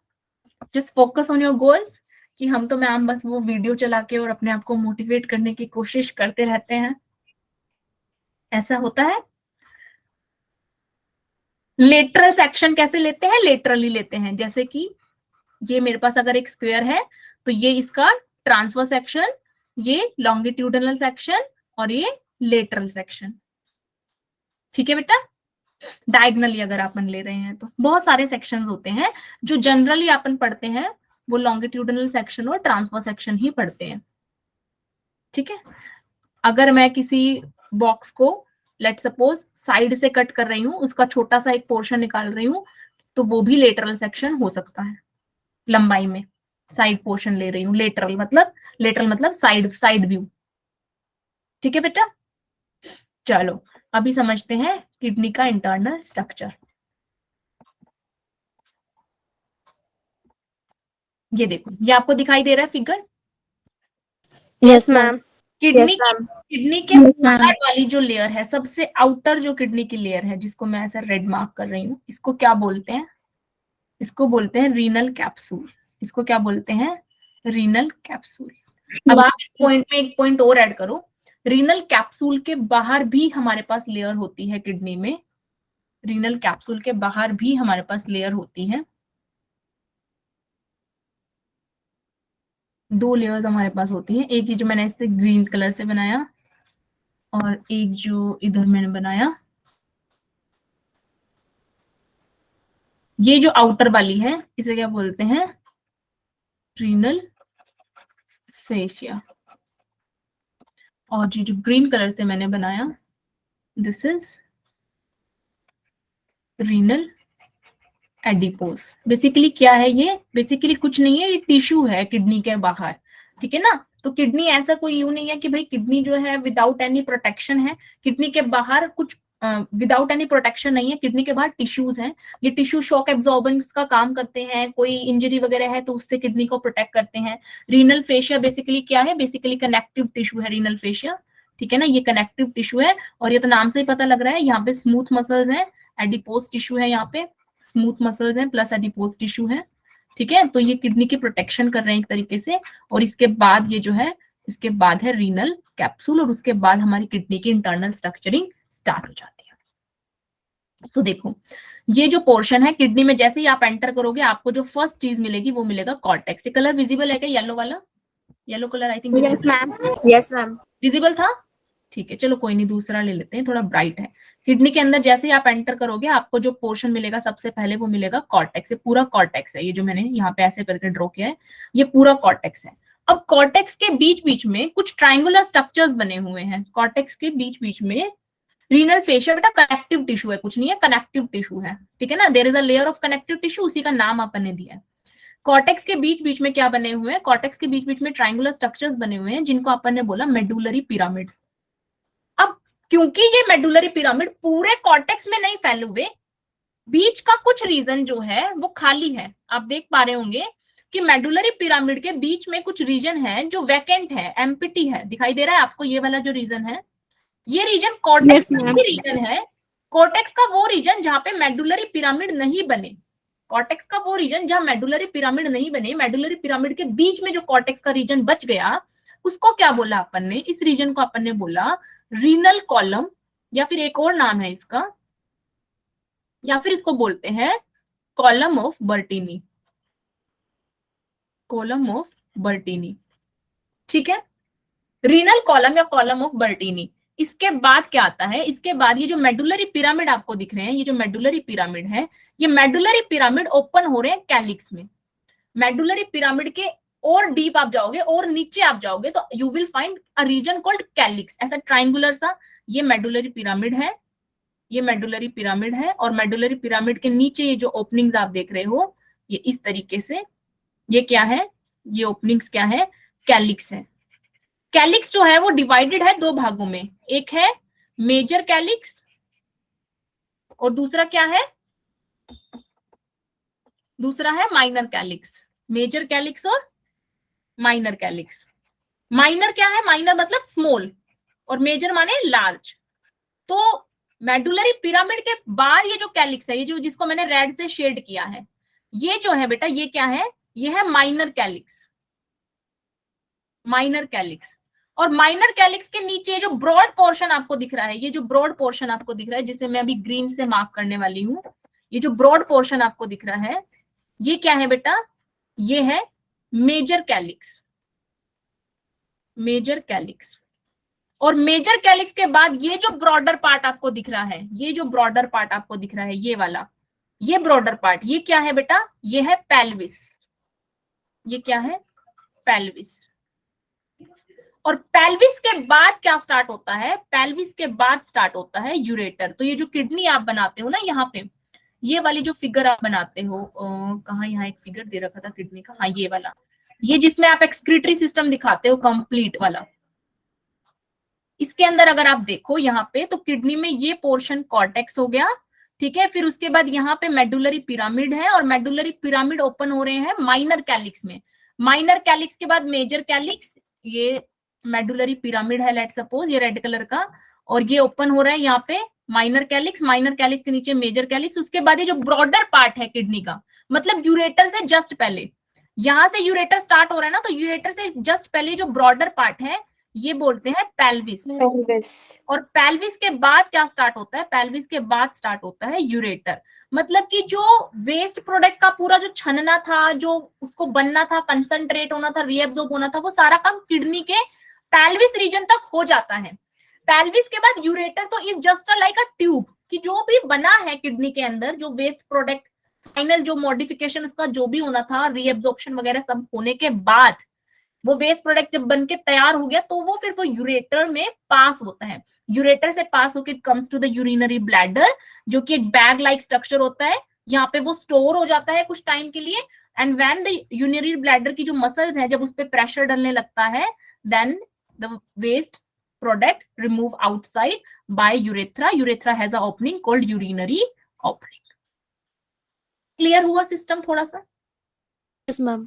Just focus on your goals. कि हम तो मैम बस वो वीडियो चला के और अपने आप को मोटिवेट करने की कोशिश करते रहते हैं, ऐसा होता है। लेटरल सेक्शन कैसे लेते हैं? लेटरली लेते हैं। जैसे कि ये मेरे पास अगर एक स्क्वायर है तो ये इसका ट्रांसवर्स सेक्शन, ये लॉन्गिट्यूडिनल सेक्शन, और ये लेटरल सेक्शन। ठीक है बेटा? डायगनली अगर अपन ले रहे हैं तो बहुत सारे सेक्शंस होते हैं। जो जनरली अपन पढ़ते हैं वो लॉन्गिट्यूडिनल सेक्शन और ट्रांसवर्स सेक्शन ही पढ़ते हैं, ठीक है। अगर मैं किसी बॉक्स को लेट सपोज साइड से कट कर रही हूँ, उसका छोटा सा एक पोर्शन निकाल रही हूँ, तो वो भी लेटरल सेक्शन हो सकता है। लंबाई में साइड पोर्शन ले रही हूँ, लेटरल मतलब साइड व्यू। ठीक है बेटा? चलो अभी समझते हैं किडनी का इंटरनल स्ट्रक्चर। ये देखो, ये आपको दिखाई दे रहा है फिगर? Yes ma'am. किडनी के बाहर वाली जो लेयर है, सबसे आउटर जो किडनी की लेयर है, जिसको मैं ऐसा रेड मार्क कर रही हूँ, इसको क्या बोलते हैं? इसको बोलते हैं रीनल कैप्सूल। इसको क्या बोलते हैं? Renal capsule. अब आप इस पॉइंट में एक पॉइंट और ऐड करो, रीनल कैप्सूल के बाहर भी हमारे पास लेयर होती है किडनी में। रीनल कैप्सूल के बाहर भी हमारे पास लेयर होती है। 2 लेयर्स हमारे पास होती हैं, एक ये जो मैंने इसे ग्रीन कलर से बनाया और एक जो इधर मैंने बनाया, ये जो आउटर वाली है इसे क्या बोलते हैं? Renal fascia. और ये जो ग्रीन कलर से मैंने बनाया, this is renal adipose. Basically क्या है ये? बेसिकली कुछ नहीं है, ये टिश्यू है किडनी के बाहर, ठीक है ना। तो किडनी ऐसा कोई यूं नहीं है कि भाई किडनी जो है विदाउट एनी प्रोटेक्शन है। किडनी के बाहर कुछ विदाउट एनी प्रोटेक्शन नहीं है, किडनी के बाहर टिश्यूज हैं। ये टिश्यू शॉक एब्जॉर्बेंस का काम करते हैं, कोई इंजरी वगैरह है तो उससे किडनी को प्रोटेक्ट करते हैं। रीनल फेशिया बेसिकली क्या है? बेसिकली कनेक्टिव टिश्यू है रीनल फेशिया, ठीक है ना। ये कनेक्टिव टिश्यू है और ये तो नाम से ही पता लग रहा है, यहाँ पे स्मूथ मसल्स हैं, एडिपोज टिश्यू है, यहाँ पे स्मूथ मसल्स हैं प्लस एडिपोज टिश्यू है, ठीक है। तो ये किडनी की प्रोटेक्शन कर रहे हैं एक तरीके से। और इसके बाद ये जो है, इसके बाद है रीनल कैप्सूल, और उसके बाद हमारी किडनी की इंटरनल स्ट्रक्चरिंग स्टार्ट हो जाती है। तो देखो ये जो पोर्शन है किडनी में, जैसे ही आप एंटर करोगे आपको जो फर्स्ट चीज मिलेगी वो मिलेगा कॉर्टेक्स। ये कलर विजिबल है क्या? येलो वाला, yellow colour I think Yes, ma'am. Yes, ma'am. Visible था? ठीक है, चलो कोई नहीं, दूसरा ले लेते हैं, थोड़ा ब्राइट है। किडनी के अंदर जैसे ही आप एंटर करोगे आपको जो पोर्शन मिलेगा सबसे पहले वो मिलेगा कॉर्टेक्स। ये पूरा कॉर्टेक्स है, ये जो मैंने यहाँ पे ऐसे करके ड्रॉ किया है ये पूरा कॉर्टेक्स है। अब कॉर्टेक्स के बीच बीच में कुछ ट्रायंगुलर स्ट्रक्चर्स बने हुए हैं। कॉर्टेक्स के बीच बीच में रीनल फेशिया बेटा कनेक्टिव टिश्यू है, कुछ नहीं है, कनेक्टिव टिश्यू है, ठीक है ना। There is a layer of connective tissue, उसी का नाम अपन ने दिया है। कॉर्टेक्स के बीच बीच में क्या बने हुए हैं? कॉर्टेक्स के बीच बीच में ट्रायंगुलर स्ट्रक्चर्स बने हुए हैं जिनको अपन ने बोला मेडुलरी पिरामिड। अब क्योंकि ये मेडुलरी पिरामिड पूरे कॉर्टेक्स में नहीं फैले हुए, बीच का कुछ रीजन जो है वो खाली है। आप देख पा रहे होंगे कि मेडुलरी पिरामिड के बीच में कुछ रीजन है जो वैकेंट है, एम्प्टी है। दिखाई दे रहा है आपको ये वाला जो रीजन है? ये रीजन कॉर्टेक्स Yes, का ma'am. ही रीजन है। कॉर्टेक्स का वो रीजन जहां पे मेडुलरी पिरामिड नहीं बने, कॉर्टेक्स का वो रीजन जहां मेडुलरी पिरामिड नहीं बने, मेडुलरी पिरामिड के बीच में जो कॉर्टेक्स का रीजन बच गया उसको क्या बोला अपन ने? इस रीजन को अपन ने बोला रीनल कॉलम, या फिर एक और नाम है इसका, या फिर इसको बोलते हैं कॉलम ऑफ बर्टीनी। कॉलम ऑफ बर्टीनी, ठीक है, रीनल कॉलम या कॉलम ऑफ बर्टीनी। इसके बाद क्या आता है? इसके बाद ये जो मेडुलरी पिरामिड आपको दिख रहे हैं, ये जो मेडुलरी पिरामिड है, ये मेडुलरी पिरामिड ओपन हो रहे हैं कैलिक्स में। मेडुलरी पिरामिड के और डीप आप जाओगे और नीचे आप जाओगे तो you will find a reason called calyx, ऐसा ट्रायंगुलर सा। ये मेडुलरी पिरामिड है, ये मेडुलरी पिरामिड है, और मेडुलरी पिरामिड के नीचे ये जो ओपनिंग्स आप देख रहे हो ये इस तरीके से, ये क्या है? ये ओपनिंग्स क्या है? कैलिक्स है। कैलिक्स जो है वो डिवाइडेड है 2 भागों में, एक है मेजर कैलिक्स और दूसरा क्या है? दूसरा है माइनर कैलिक्स। मेजर कैलिक्स और माइनर कैलिक्स। माइनर क्या है? माइनर मतलब स्मॉल और मेजर माने लार्ज। तो मेडुलरी पिरामिड के बाद ये जो कैलिक्स है, ये जो जिसको मैंने रेड से शेड किया है, ये जो है बेटा ये क्या है? ये है माइनर कैलिक्स। Minor calyx. और माइनर कैलिक्स के नीचे जो ब्रॉड पोर्शन आपको दिख रहा है, ये जो ब्रॉड पोर्शन आपको दिख रहा है जिसे मैं अभी ग्रीन से मार्क करने वाली हूं, ये जो ब्रॉड पोर्शन आपको दिख रहा है ये क्या है बेटा? ये है मेजर कैलिक्स। Major calyx. और मेजर कैलिक्स के बाद ये जो ब्रॉडर पार्ट आपको दिख रहा है, ये जो ब्रॉडर पार्ट आपको दिख रहा है ये वाला, ये ब्रॉडर पार्ट, ये क्या है बेटा? ये है पेल्विस। ये क्या है? पेल्विस। और पेल्विस के बाद क्या स्टार्ट होता है? पेल्विस के बाद स्टार्ट होता है यूरेटर। तो ये जो किडनी आप बनाते हो ना, यहाँ पे ये वाली जो फिगर आप बनाते हो, कहाँ, यहाँ एक फिगर दे रखा था किडनी का, हाँ ये वाला, ये जिसमें आप एक्सक्रीटरी सिस्टम दिखाते हो कंप्लीट वाला, इसके अंदर अगर आप देखो यहाँ पे तो किडनी में ये पोर्शन कॉर्टेक्स हो गया, ठीक है। फिर उसके बाद यहाँ पे मेडुलरी पिरामिड है और मेडुलरी पिरामिड ओपन हो रहे हैं माइनर कैलिक्स में। माइनर कैलिक्स के बाद मेजर कैलिक्स, ये मेडुलरी पिरामिड है लेट सपोज, ये रेड कलर का, और ये ओपन हो रहा है यहाँ पे माइनर कैलिक्स के नीचे मेजर कैलिक्स, उसके बाद ये जो ब्रॉडर पार्ट है किडनी का, मतलब यूरेटर से जस्ट पहले, यहां से यूरेटर स्टार्ट हो रहा है ना, तो यूरेटर से जस्ट पहले जो ब्रॉडर पार्ट है ये बोलते हैं पेल्विस। Pelvis. और पेल्विस के बाद क्या स्टार्ट होता है, पेल्विस के बाद स्टार्ट होता है यूरेटर। मतलब कि जो वेस्ट प्रोडक्ट का पूरा जो छनना था, जो उसको बनना था, कंसंट्रेट होना था, रीएब्सॉर्ब होना था, वो सारा काम किडनी के पेल्विस रीजन तक हो जाता है। पेल्विस के बाद यूरेटर तो is just like a tube, कि जो भी बना है किडनी के अंदर, जो वेस्ट प्रोडक्ट फाइनल जो मॉडिफिकेशन उसका जो भी होना था, रीएब्सॉर्प्शन वगैरह सब होने के बाद वो वेस्ट प्रोडक्ट जब बन के तैयार हो गया, तो वो फिर वो यूरेटर में पास होता है। यूरेटर से पास होकर comes to the urinary bladder, जो कि एक बैग लाइक स्ट्रक्चर होता है, यहाँ पे वो स्टोर हो जाता है कुछ टाइम के लिए। And when the urinary bladder की जो मसल्स है, जब उस पर प्रेशर डलने लगता है, then the waste product remove outside by urethra. Urethra has a opening called urinary opening. Clear हुआ सिस्टम थोड़ा सा? Yes, ma'am.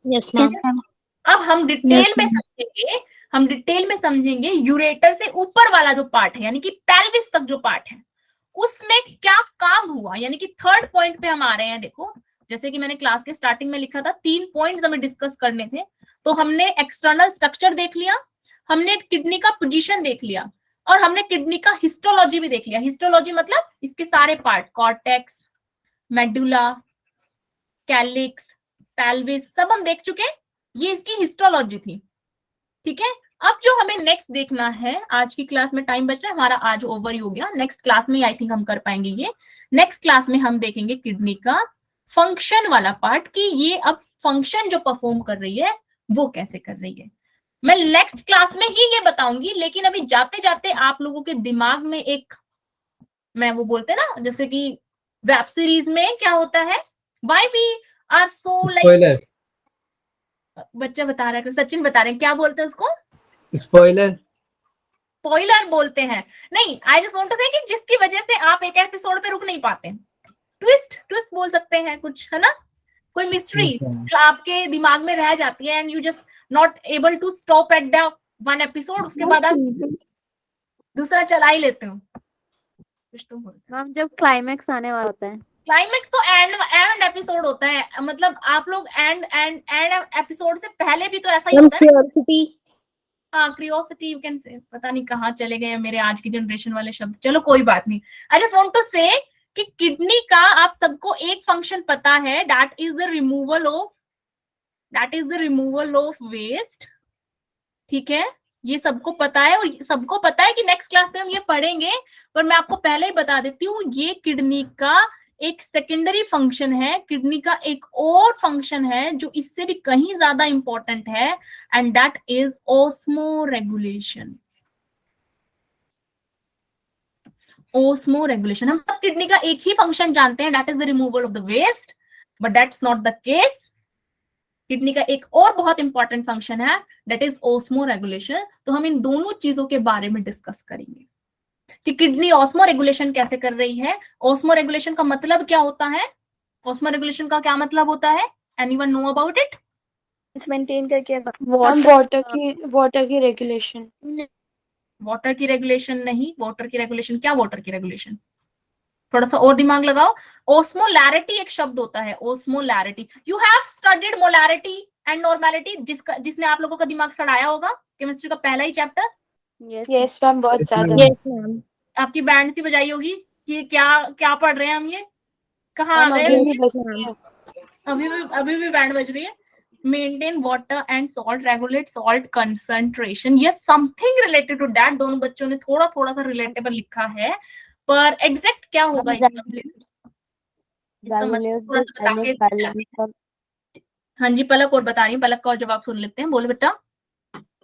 Yes, ma'am. अब हम डिटेल Yes, में ma'am. समझेंगे, हम डिटेल में समझेंगे यूरेटर से ऊपर वाला जो पार्ट है, यानी कि पेल्विस तक जो पार्ट है, उसमें क्या काम हुआ। यानी कि थर्ड पॉइंट पे हम आ रहे हैं। देखो, जैसे कि मैंने क्लास के स्टार्टिंग में लिखा था 3 पॉइंट्स हमें डिस्कस करने थे। तो हमने एक्सटर्नल स्ट्रक्चर देख लिया, हमने किडनी का पोजीशन देख लिया, और हमने किडनी का हिस्टोलॉजी भी देख लिया। हिस्टोलॉजी मतलब इसके सारे part, cortex, medulla, calyx, pelvis, सब हम देख चुके। ये इसकी हिस्टोलॉजी थी। ठीक है, अब जो हमें नेक्स्ट देखना है, आज की क्लास में टाइम बच रहा है हमारा, आज ओवर ही हो गया, नेक्स्ट क्लास में आई थिंक हम कर पाएंगे ये। नेक्स्ट क्लास में हम देखेंगे किडनी का फंक्शन वाला पार्ट, कि ये अब फंक्शन जो परफॉर्म कर रही है वो कैसे कर रही है। मैं नेक्स्ट क्लास में ही ये बताऊंगी, लेकिन अभी जाते जाते आप लोगों के दिमाग में एक, मैं वो बोलते हैं ना, जैसे कि वेब सीरीज में क्या होता है, why we are so like, spoiler. बच्चा बता रहा है, सचिन बता रहे हैं, क्या बोलते हैं उसको? स्पॉइलर। स्पॉइलर बोलते हैं। नहीं, आई जस्ट वांट टू से कि जिसकी वजह से आप एक एपिसोड पे रुक नहीं पाते। ट्विस्ट, ट्विस्ट बोल सकते हैं कुछ, है ना, कोई मिस्ट्री जो आपके दिमाग में रह जाती है, and you just not able to stop at the one episode, उसके बाद आप दूसरा चला ही लेते हो। कुछ तो बोलते हैं। मैम जब क्लाइमेक्स आने वाला होता है, क्लाइमेक्स तो एंड एपिसोड होता है, मतलब आप लोग एंड एपिसोड से पहले भी तो ऐसा ही होता है ना। Curiosity. हाँ, क्रियोसिटी यू कैन से, पता नहीं कहाँ चले गए मेरे आज की जनरेशन वाले शब्द, चलो कोई बात नहीं। आई जस्ट वांट टू से कि किडनी का आप सबको एक फंक्शन पता है, that is the removal of waste. ठीक है, ये सबको पता है, और सबको पता है कि नेक्स्ट क्लास में हम ये पढ़ेंगे, पर मैं आपको पहले ही बता देती हूँ, ये किडनी का एक सेकेंडरी फंक्शन है। किडनी का एक और फंक्शन है जो इससे भी कहीं ज्यादा इंपॉर्टेंट है, and that is osmoregulation. Osmoregulation, हम सब किडनी का एक ही फंक्शन जानते हैं, that is the removal of the waste, but that's not the case. Kidney का एक और बहुत इंपॉर्टेंट फंक्शन है, दैट इज ऑस्मो रेगुलेशन। तो हम इन दोनों चीजों के बारे में डिस्कस करेंगे कि किडनी ऑस्मो रेगुलेशन कैसे कर रही है। ऑस्मो रेगुलेशन का मतलब क्या होता है? ऑस्मो रेगुलेशन का क्या मतलब होता है? Anyone know about it? Maintain करके वाटर वाटर की रेगुलेशन। वाटर की रेगुलेशन नहीं, वाटर की रेगुलेशन क्या? वाटर की रेगुलेशन, थोड़ा सा और दिमाग लगाओ। ओस्मोलैरिटी एक शब्द होता है, osmolarity. You have studied molarity and normality, जिसने आप लोगों का दिमाग सड़ाया होगा, केमिस्ट्री का पहला ही चैप्टर। यस मैम, बहुत ज्यादा। Yes, ma'am. आपकी बैंड सी बजाई होगी कि क्या क्या पढ़ रहे हैं हम, ये कहाँ आ गए? अभी भी बैंड बज रही है। Maintain water and salt, regulate salt concentration, ये समथिंग रिलेटेड टू दैट। दोनों बच्चों ने थोड़ा थोड़ा सा रिलेटेबल लिखा है, पर एग्जैक्ट क्या होगा इसका मतलब थोड़ा सा बता के। हाँ जी, पलक और बता रही हूँ, पलक का और जवाब सुन लेते हैं। बोलो बेटा।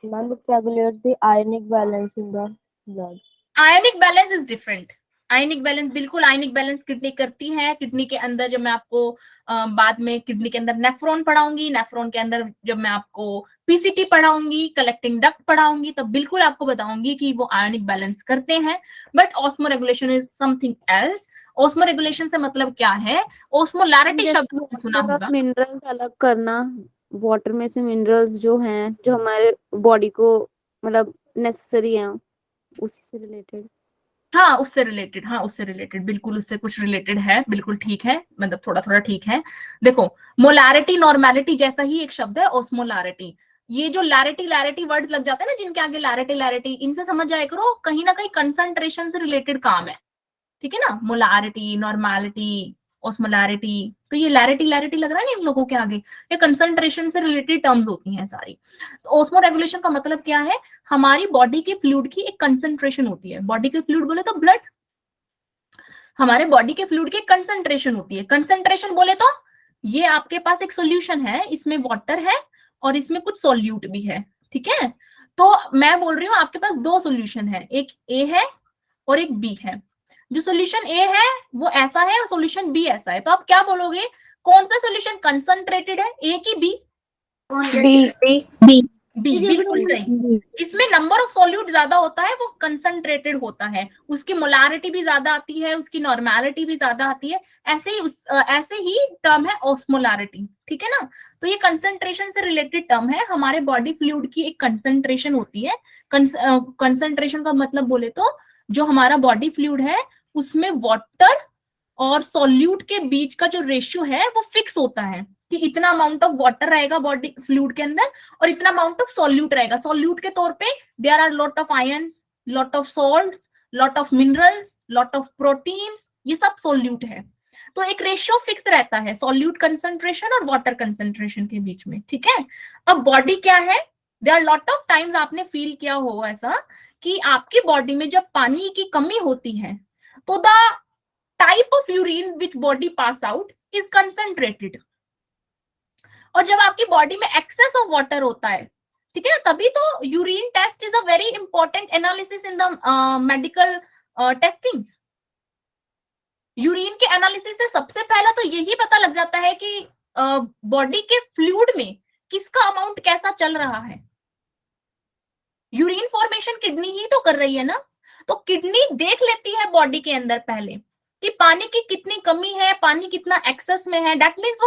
Ma'am, it regulates the ionic balance in the blood. Ionic balance is different. Ionic balance, बिल्कुल आयनिक बैलेंस किडनी करती है। किडनी के अंदर जब मैं आपको बाद में किडनी के अंदर नेफ्रॉन पढ़ाऊंगी, नेफ्रॉन के अंदर जब मैं आपको पीसीटी पढ़ाऊंगी, कलेक्टिंग डक्ट पढ़ाऊंगी, तब बिल्कुल आपको बताऊंगी कि वो आयनिक बैलेंस करते हैं। But osmo regulation is something else. Osmo regulation से मतलब क्या है? ऑस्मोलैरिटी शब्द आपने सुना होगा। मिनरल्स अलग करना, वाटर में से मिनरल्स जो हैं, जो हमारे बॉडी को मतलब नेसेसरी हैं, उसी से रिलेटेड। हाँ उससे रिलेटेड, हाँ उससे रिलेटेड, बिल्कुल उससे कुछ रिलेटेड है, बिल्कुल ठीक है, मतलब थोड़ा थोड़ा ठीक है। देखो मोलारिटी नॉर्मेलिटी जैसा ही एक शब्द है ऑस्मोलारिटी। ये जो लैरिटी लैरिटी वर्ड लग जाते हैं ना जिनके आगे लैरिटी लैरिटी, इनसे समझ जाया करो कहीं ना कहीं कंसंट्रेशन से रिलेटेड काम है, ठीक है ना। मोलारिटी, नॉर्मेलिटी, ऑस्मोलारिटी, तो ये लैरिटी लैरिटी लग रहा है ना इन लोगों के आगे, ये कंसंट्रेशन से रिलेटेड टर्म्स होती हैं सारी। तो ऑस्मो रेगुलेशन का मतलब क्या है, हमारी बॉडी के फ्लूइड की एक कंसंट्रेशन होती है। बॉडी के फ्लूइड बोले तो ब्लड, हमारे बॉडी के फ्लूइड की कंसंट्रेशन होती है। कंसंट्रेशन बोले तो ये आपके पास एक सॉल्यूशन है, इसमें वाटर है और इसमें कुछ सॉल्यूट भी है, ठीक है। तो मैं बोल रही हूँ आपके पास दो सॉल्यूशन है, एक ए है और एक बी है। जो सॉल्यूशन ए है वो ऐसा है और सॉल्यूशन बी ऐसा है, तो आप क्या बोलोगे, कौन सा सॉल्यूशन कंसंट्रेटेड है, ए की बी? बी। बी, बिल्कुल सही। जिसमें नंबर ऑफ सॉल्यूट ज्यादा होता है वो कंसंट्रेटेड होता है, उसकी मोलारिटी भी ज्यादा आती है, उसकी नॉर्मेलिटी भी ज्यादा आती है। ऐसे ही टर्म है ऑस्मोलारिटी, ठीक है ना। तो ये कंसंट्रेशन से रिलेटेड टर्म है, हमारे बॉडी फ्लूइड की एक कंसंट्रेशन होती है। कंसंट्रेशन का मतलब बोले तो जो हमारा बॉडी फ्लूइड है उसमें वाटर और सॉल्यूट के बीच का जो रेशियो है वो फिक्स होता है कि इतना अमाउंट ऑफ वाटर रहेगा बॉडी फ्लूइड के अंदर और इतना अमाउंट ऑफ सॉल्यूट रहेगा। सॉल्यूट के तौर पे there are lot of ions, lot of salts, lot of minerals, lot of proteins, ये सब सॉल्यूट है। तो एक रेशियो फिक्स रहता है सॉल्यूट कंसंट्रेशन और वाटर कंसंट्रेशन के बीच में, ठीक है। अब बॉडी क्या है, there are lot of times आपने फील किया हो ऐसा कि आपकी बॉडी में जब पानी की कमी होती है तो the type of urine which body pass out is concentrated, और जब आपकी बॉडी में एक्सेस ऑफ वाटर होता है, ठीक है ना, तभी तो urine test is a very important analysis in the medical testings. Urine के एनालिसिस से सबसे पहला तो यही पता लग जाता है कि बॉडी के फ्लूइड में किसका अमाउंट कैसा चल रहा है। यूरिन फॉर्मेशन किडनी ही तो कर रही है ना, तो किडनी देख लेती है बॉडी के अंदर पहले कि पानी की कितनी कमी है, पानी कितना एक्सेस में है। दैट मीन्स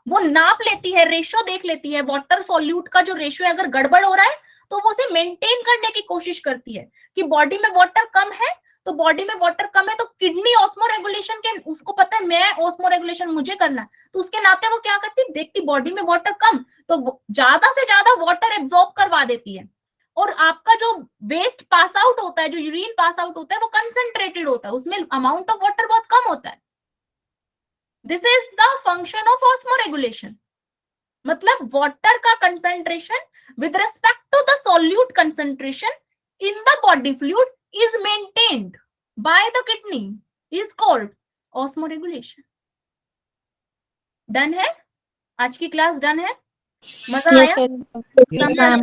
वो नाप लेती है, रेशियो देख लेती है, वाटर सॉल्यूट का जो रेशियो है अगर गड़बड़ हो रहा है तो वो उसे मेंटेन करने की कोशिश करती है कि बॉडी में वाटर कम है, तो बॉडी में वाटर कम है तो किडनी ऑस्मो रेगुलेशन के, उसको पता है मैं ऑस्मो रेगुलेशन मुझे करना है, तो उसके नाते वो क्या करती, देखती बॉडी में वाटर कम तो ज्यादा से ज्यादा वाटर एब्जॉर्ब करवा देती है, और आपका जो वेस्ट पास आउट होता है, जो यूरिन पास आउट होता है वो कंसंट्रेटेड होता है, उसमें अमाउंट ऑफ वाटर बहुत कम होता है। This is the function of osmoregulation, मतलब वाटर का concentration with respect to the solute concentration in the body fluid is maintained by the kidney is called osmoregulation. Done है, आज की क्लास डन है, मजा आया, समझ आया?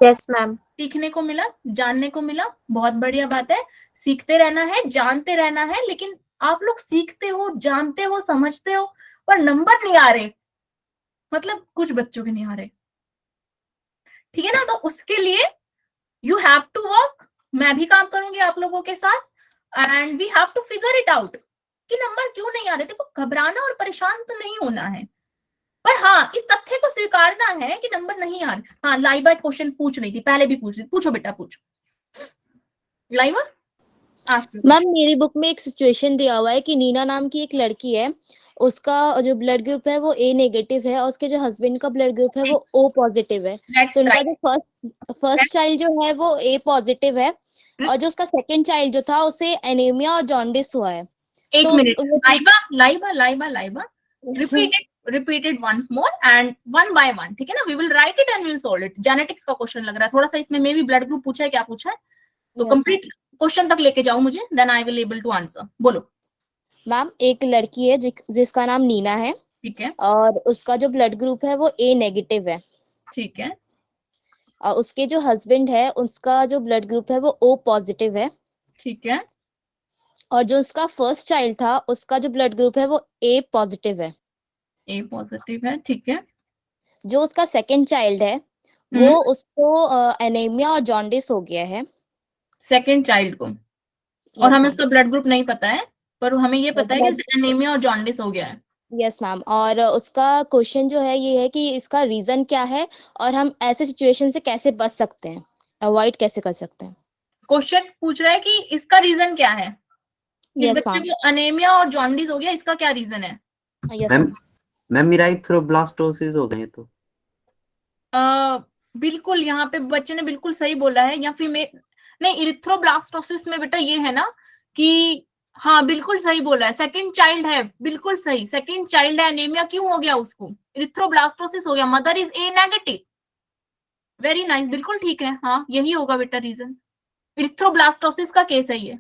Yes ma'am. सीखने को मिला, जानने को मिला, बहुत बढ़िया बात है। सीखते रहना है, जानते रहना है, लेकिन आप लोग सीखते हो, जानते हो, समझते हो, पर नंबर नहीं आ रहे, मतलब कुछ बच्चों के नहीं आ रहे, ठीक है ना। तो उसके लिए यू हैव टू वर्क, मैं भी काम करूंगी आप लोगों के साथ, and we have to figure it out कि नंबर क्यों नहीं आ रहे। देखो घबराना और परेशान तो नहीं होना है, पर हाँ इस तथ्य को स्वीकारना है कि नंबर नहीं आ रहे। हाँ लाइबा क्वेश्चन पूछ रही थी, पहले भी पूछ रही थी, पूछो बेटा पूछो लाइबा। मैम मेरी बुक में एक सिचुएशन दिया हुआ है कि नीना नाम की एक लड़की है, उसका जो ब्लड ग्रुप है वो ए नेगेटिव है और उसके जो हस्बैंड का ब्लड ग्रुप है वो ओ पॉजिटिव है। तो उनका जो फर्स्ट चाइल्ड जो है वो ए पॉजिटिव है और जो उसका सेकंड चाइल्ड जो था उसे एनीमिया और जॉन्डिस हुआ है। एक तो minute, Laiba repeat it once more and one by one, ठीक है ना। we will write it and we will solve it. Genetics का क्वेश्चन लग रहा है थोड़ा सा, इसमें मे भी ब्लड ग्रुप पूछा है, क्या पूछा है, तो कंप्लीट क्वेश्चन तक लेके जाओ मुझे, then I will able to answer. बोलो मैम। एक लड़की है जिसका नाम नीना है, ठीक है, और उसका जो ब्लड ग्रुप है वो ए नेगेटिव है, ठीक है, और उसके जो हस्बैंड है उसका जो ब्लड ग्रुप है वो ओ पॉजिटिव है, ठीक है, और जो उसका फर्स्ट चाइल्ड था उसका जो ब्लड ग्रुप है वो ए पॉजिटिव है। ए पॉजिटिव है, ठीक है। जो उसका सेकंड चाइल्ड है वो उसको एनीमिया और जॉन्डिस हो गया है, सेकंड चाइल्ड को, और हमें उसका ब्लड ग्रुप नहीं पता है, पर हमें ये पता है कि उसे एनीमिया और जॉन्डिस हो गया है। Yes ma'am. और उसका क्वेश्चन जो है ये है कि इसका रीजन क्या है और हम ऐसे सिचुएशन से कैसे बच सकते हैं, अवॉइड कैसे कर सकते हैं। क्वेश्चन पूछ रहा है कि इसका रीजन क्या है, इस यस बच्चे मैम, को अनेमिया और जॉन्डिस हो गया, इसका क्या रीजन है? यस मैम मैम, मैम इराइथ्रोब्लास्टोसिस हो गए तो। बिल्कुल, यहाँ पे बच्चे ने बिल्कुल सही बोला है, या फिर नहीं, इरिथ्रोब्लास्टोसिस में बेटा ये है ना कि हाँ बिल्कुल सही बोला है, सेकंड चाइल्ड है, बिल्कुल सही, सेकंड चाइल्ड है, एनीमिया क्यों हो गया उसको, इरिथ्रोब्लास्टोसिस हो गया, mother is a negative. Very nice, बिल्कुल ठीक है, हाँ यही होगा बेटा रीजन। इरिथ्रोब्लास्टोसिस का केस है ये।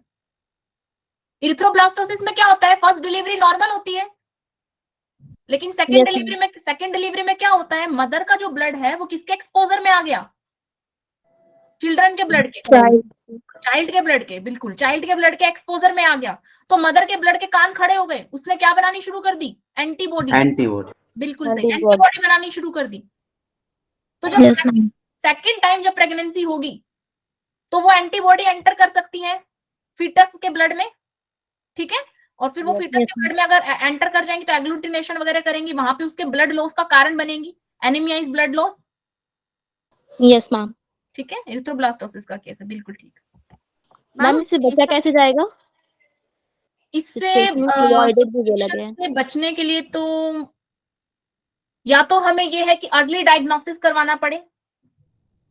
इरिथ्रोब्लास्टोसिस में क्या होता है, फर्स्ट डिलीवरी नॉर्मल होती है, लेकिन Yes, ma'am. सेकंड डिलीवरी में क्या होता है, मदर का जो ब्लड है वो किसके एक्सपोजर में आ गया, चिल्ड्रन के ब्लड के, चाइल्ड के ब्लड के, बिल्कुल चाइल्ड के ब्लड के एक्सपोजर में आ गया, तो मदर के ब्लड के कान खड़े हो गए, उसने क्या बनानी शुरू कर दी, एंटीबॉडी, बिल्कुल सही, Antibody. एंटीबॉडी बनानी शुरू कर दी। तो जब यस मैम। सेकंड टाइम जब प्रेगनेंसी होगी तो वो एंटीबॉडी एंटर कर सकती है फीटस के ब्लड में, ठीक है, और फिर वो Yes, फीटस yes, के ब्लड में अगर एंटर कर जाएंगी तो एग्लूटिनेशन वगैरह करेंगी, वहां पे उसके ब्लड लॉस का कारण बनेगी, anaemia is blood loss, yes ma'am. ठीक है, इरिथ्रोब्लास्टोसिस का केस है, बिल्कुल ठीक। मैम इससे बचा कैसे जाएगा? इससे सिचुएशन अवॉइडेड भी बोला infection गया है। से बचने के लिए तो या तो हमें ये है कि अर्ली डायग्नोसिस करवाना पड़े,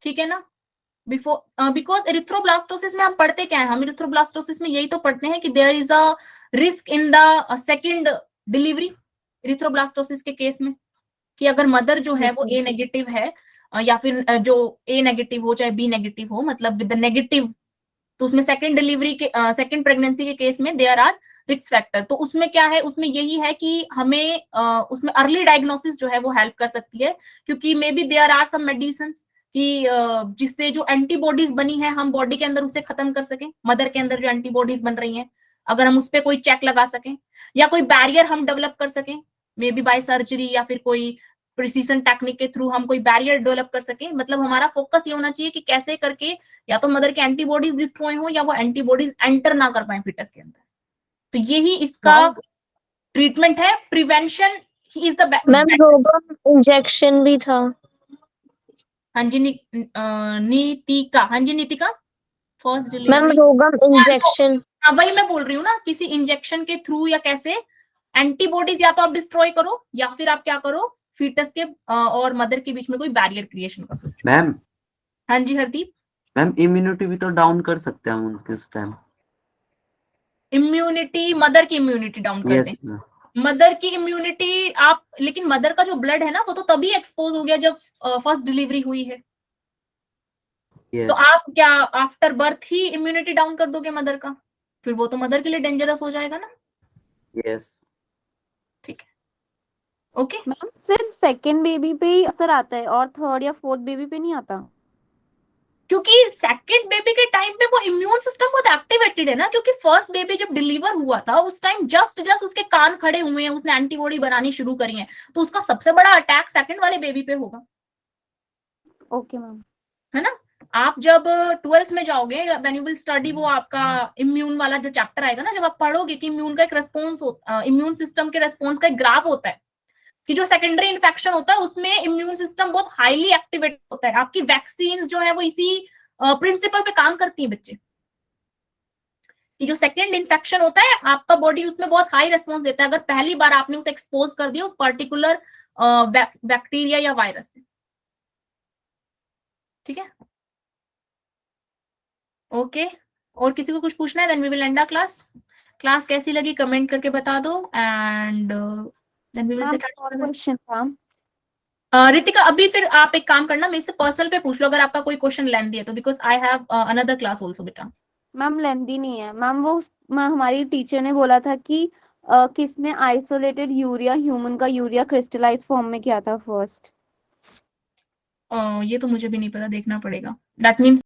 ठीक है ना, बिफोर, बिकॉज इरिथ्रोब्लास्टोसिस में हम पढ़ते क्या है, हम इरिथ्रोब्लास्टोसिस में यही तो पढ़ते हैं कि there is a risk in the second delivery, erythroblastosis के केस में, कि अगर मदर जो है वो ए नेगेटिव है, या फिर जो ए नेगेटिव हो चाहे बी नेगेटिव हो, मतलब विद द नेगेटिव, तो उसमें सेकंड डिलीवरी के सेकंड प्रेगनेंसी के केस में देयर आर रिस्क फैक्टर, तो उसमें क्या है, उसमें यही है कि हमें उसमें अर्ली डायग्नोसिस जो है वो हेल्प कर सकती है, क्योंकि maybe there are some medicine कि जिससे जो एंटीबॉडीज बनी है हम बॉडी के अंदर उसे खत्म कर सकें, मदर के अंदर जो एंटीबॉडीज बन रही हैं अगर हम उस पर कोई चेक लगा सकें, या कोई बैरियर हम डेवलप कर सकें, मे बी बाय सर्जरी या फिर कोई प्रिसीजन टेक्निक के थ्रू हम कोई बैरियर डेवलप कर सके, मतलब हमारा फोकस ये होना चाहिए कि कैसे करके या तो मदर के एंटीबॉडीज डिस्ट्रॉय हो या वो एंटीबॉडीज एंटर ना कर पाए फीटस के अंदर, तो यही इसका ट्रीटमेंट है, prevention is the ma'am रोगम injection भी था। हाँ जी नीतिका, हाँ जी Nitika, first ma'am delivery, रोगम injection. हाँ वही मैं बोल रही हूँ ना, किसी इंजेक्शन के थ्रू या कैसे एंटीबॉडीज या तो आप डिस्ट्रॉय करो या फिर आप क्या करो, फीटस के और मदर के बीच में कोई बैरियर क्रिएशन का सोचो। मैम हाँ जी हरदीप, मैम इम्यूनिटी भी तो डाउन कर सकते हैं हम उनके उस टाइम। इम्यूनिटी, मदर की इम्यूनिटी डाउन कर दें, यस मैम। मदर की इम्यूनिटी आप, लेकिन मदर का जो ब्लड है ना वो तो तभी एक्सपोज हो गया जब फर्स्ट डिलीवरी हुई है, तो आप क्या आफ्टर बर्थ ही इम्यूनिटी डाउन कर दोगे मदर का, फिर वो तो मदर के लिए डेंजरस हो जाएगा ना, यस ठीक है, ओके। मैम सिर्फ सेकंड बेबी पे ही असर आता है और थर्ड या फोर्थ बेबी पे नहीं आता? क्योंकि सेकंड बेबी के टाइम पे वो इम्यून सिस्टम बहुत एक्टिवेटेड है ना, क्योंकि फर्स्ट बेबी जब डिलीवर हुआ था उस टाइम जस्ट उसके कान खड़े हुए हैं, उसने एंटीबॉडी बनानी शुरू करी है, तो उसका सबसे बड़ा अटैक सेकंड वाले बेबी पे होगा, ओके मैम। है ना। आप जब 12th में जाओगे, व्हेन यू विल स्टडी, वो आपका इम्यून वाला जो चैप्टर आएगा ना, जब आप पढ़ोगे कि इम्यून का एक रेस्पॉन्स, इम्यून सिस्टम के रेस्पॉन्स का एक ग्राफ होता है कि जो सेकेंडरी इन्फेक्शन होता है उसमें इम्यून सिस्टम बहुत हाईली एक्टिवेट होता है, आपकी वैक्सीन जो है वो इसी प्रिंसिपल पे काम करती है बच्चे, कि जो सेकेंड इन्फेक्शन होता है आपका बॉडी उसमें बहुत हाई रेस्पॉन्स देता है अगर पहली बार आपने उसे एक्सपोज कर दिया उस पर्टिकुलर बैक्टीरिया या वायरस से, ठीक है, ओके। और किसी को कुछ पूछना है, then we will end our class. Class कैसी लगी कमेंट करके बता दो, and then we will ma'am set और क्वेश्चन था। रितिका, अभी फिर आप एक काम करना, मेरे से पर्सनल पे पूछ लो अगर आपका कोई क्वेश्चन लेंदी है तो, because I have another class also बेटा। मैम लेंदी नहीं है मैम, वो हमारी टीचर ने बोला था कि किसने आइसोलेटेड यूरिया, ह्यूमन का यूरिया क्रिस्टलाइज फॉर्म में किया था फर्स्ट। ये तो मुझे भी नहीं पता, देखना पड़ेगा, दैट मीन्स